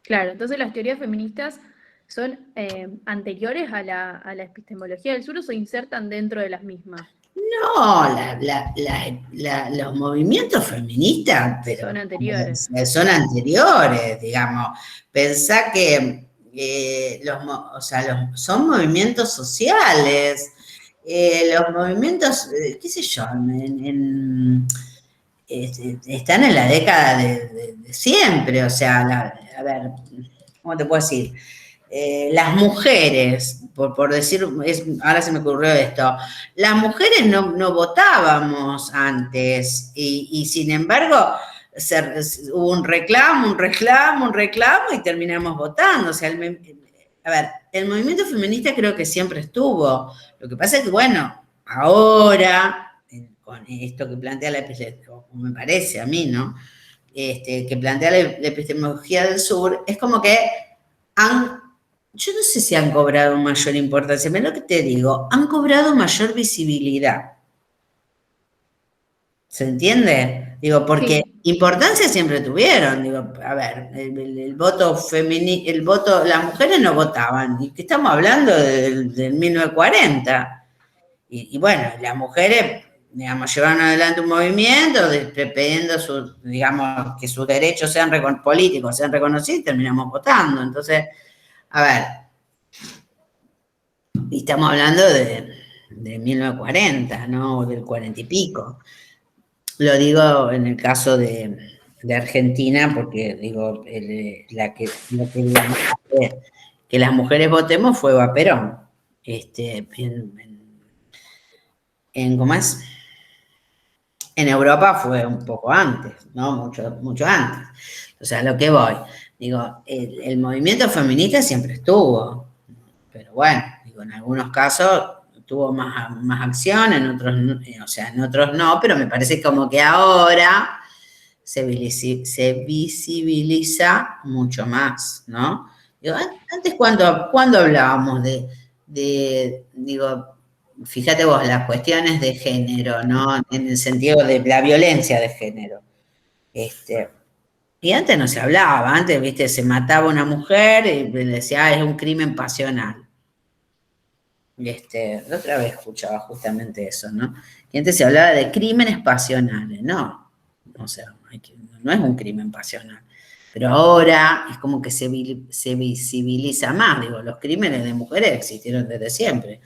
Claro, entonces las teorías feministas son anteriores a la epistemología del sur o se insertan dentro de las mismas. No, los movimientos feministas pero, son anteriores, digamos. Pensá que son movimientos sociales. Los movimientos, qué sé yo, están en la década de siempre. O sea, a ver, ¿cómo te puedo decir? Las mujeres, por decir, ahora se me ocurrió esto, las mujeres no votábamos antes y sin embargo hubo un reclamo y terminamos votando. O sea, el movimiento feminista creo que siempre estuvo. Lo que pasa es que, bueno, ahora, con esto que plantea me parece a mí, ¿no? Que plantea la epistemología del sur, es como que han yo no sé si han cobrado mayor importancia, pero lo que te digo, han cobrado mayor visibilidad. ¿Se entiende? Digo, porque Sí. importancia siempre tuvieron. Digo, a ver, el voto femenino, el voto, las mujeres no votaban, y que estamos hablando del 1940. Y bueno, las mujeres, digamos, llevaron adelante un movimiento pidiendo digamos, que sus derechos sean políticos sean reconocidos y terminamos votando. Entonces, a ver, y estamos hablando de 1940, ¿no? Del 40 y pico. Lo digo en el caso de Argentina, porque digo, que las mujeres votemos fue Eva Perón. ¿Cómo es? En Europa fue un poco antes, ¿no? Mucho antes. O sea, a lo que voy. Digo, el movimiento feminista siempre estuvo, pero bueno, digo, en algunos casos tuvo más acción, en otros, o sea, en otros no, pero me parece como que ahora se visibiliza mucho más, ¿no? Digo, antes cuando hablábamos digo, fíjate vos, las cuestiones de género, ¿no? En el sentido de la violencia de género. Y antes no se hablaba, antes, viste, se mataba una mujer y le decía, es un crimen pasional. La otra vez escuchaba justamente eso, ¿no? Y antes se hablaba de crímenes pasionales, no, o sea, no es un crimen pasional. Pero ahora es como que se visibiliza más, digo, los crímenes de mujeres existieron desde siempre,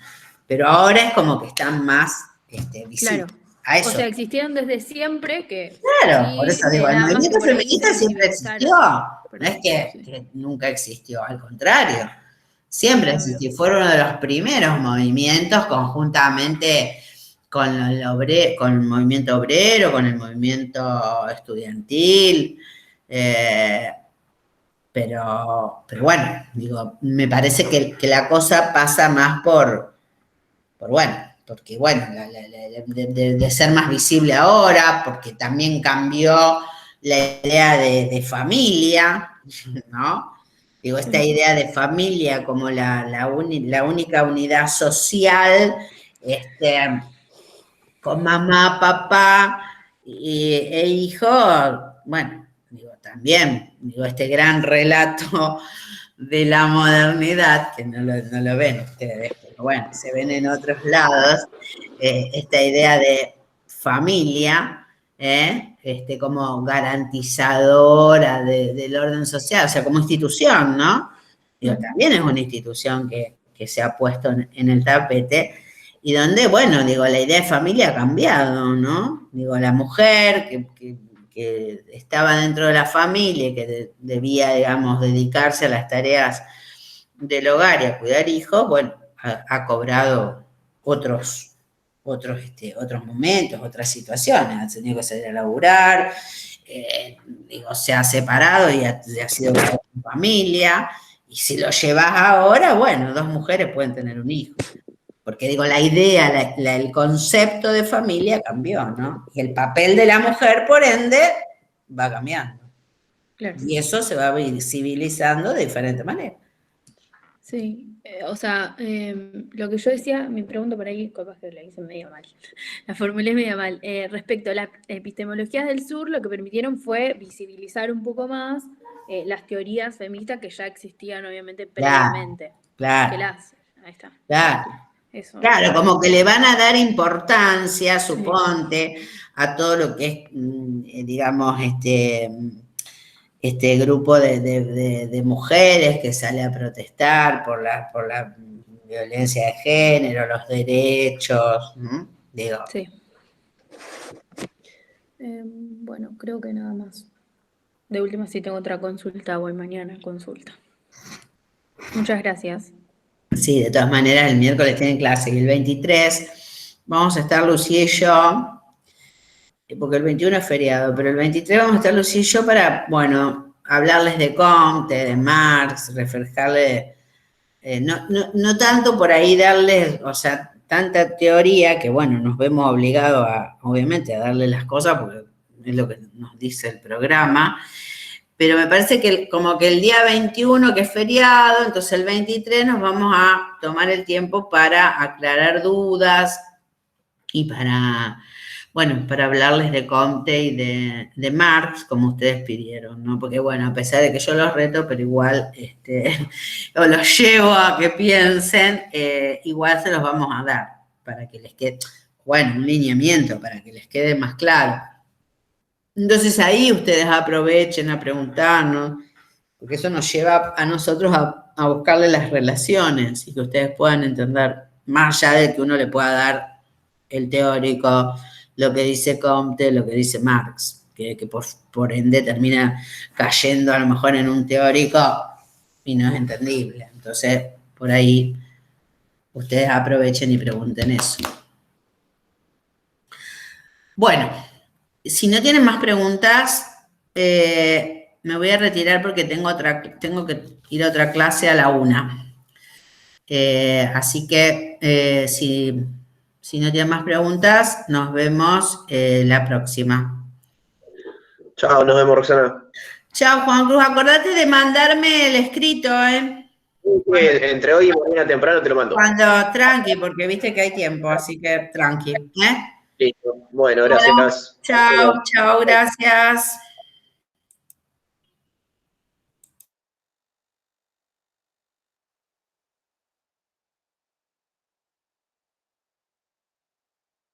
pero ahora es como que están más visibles. Claro. A eso. O sea, existieron desde siempre que... Claro, sí, por eso digo, el nada más que movimiento por ahí feminista se siempre visibilizaron. existió, no Pero, es sí. que nunca existió, al contrario, siempre Obvio. existió, fueron uno de los primeros movimientos conjuntamente con con el movimiento obrero, con el movimiento estudiantil, pero bueno, digo, me parece que la cosa pasa más bueno, porque bueno, de ser más visible ahora, porque también cambió la idea de familia, ¿no? Digo, esta idea de familia como la única unidad social, con mamá, papá e hijo, bueno, digo, también, digo, este gran relato de la modernidad, que no lo ven ustedes, pero bueno, se ven en otros lados, esta idea de familia, como garantizadora del orden social, o sea, como institución, ¿no? Digo, también es una institución que se ha puesto en el tapete, y donde, bueno, digo, la idea de familia ha cambiado, ¿no? Digo, la mujer que estaba dentro de la familia y que debía, digamos, dedicarse a las tareas del hogar y a cuidar hijos, bueno, ha cobrado otros momentos, otras situaciones, ha tenido que salir a laburar, digo, se ha separado y ha sido con familia, y si lo llevas ahora, bueno, dos mujeres pueden tener un hijo. Porque digo, la idea, el concepto de familia cambió, ¿no? Y el papel de la mujer, por ende, va cambiando. Claro. Y eso se va visibilizando de diferente manera. Sí, o sea, lo que yo decía, mi pregunta por ahí, capaz que la hice medio mal, la formulé medio mal. Respecto a las epistemologías del sur, lo que permitieron fue visibilizar un poco más las teorías feministas que ya existían, obviamente, previamente. Claro. Ahí está. Claro. Eso. Claro, como que le van a dar importancia, suponte, a todo lo que es, digamos, este grupo de mujeres que sale a protestar por la violencia de género, los derechos, ¿no? Digo. Sí. Bueno, creo que nada más. De última, si tengo otra consulta, voy mañana a consulta. Muchas gracias. Sí, de todas maneras, el miércoles tienen clase y el 23 vamos a estar Lucía y yo, porque el 21 es feriado, pero el 23 vamos a estar Lucía y yo para, bueno, hablarles de Comte, de Marx, refrescarles, no tanto por ahí darles, o sea, tanta teoría que, bueno, nos vemos obligados obviamente, a darle las cosas, porque es lo que nos dice el programa, pero me parece que como que el día 21, que es feriado, entonces el 23 nos vamos a tomar el tiempo para aclarar dudas y para hablarles de Comte y de Marx, como ustedes pidieron, ¿no? Porque, bueno, a pesar de que yo los reto, pero igual, o los llevo a que piensen, igual se los vamos a dar, para que les quede, bueno, un lineamiento, para que les quede más claro. Entonces ahí ustedes aprovechen a preguntarnos, porque eso nos lleva a nosotros a buscarle las relaciones y que ustedes puedan entender, más allá de que uno le pueda dar el teórico, lo que dice Comte, lo que dice Marx, que por ende termina cayendo a lo mejor en un teórico y no es entendible. Entonces, por ahí, ustedes aprovechen y pregunten eso. Bueno, si no tienen más preguntas, me voy a retirar porque tengo que ir a otra clase a la 1. Así que, si no tienen más preguntas, nos vemos la próxima. Chao, nos vemos, Roxana. Chao, Juan Cruz. Acordate de mandarme el escrito, ¿eh? Entre hoy y mañana temprano te lo mando. Tranqui, porque viste que hay tiempo, así que tranqui. Listo. Bueno, gracias. Chao, gracias.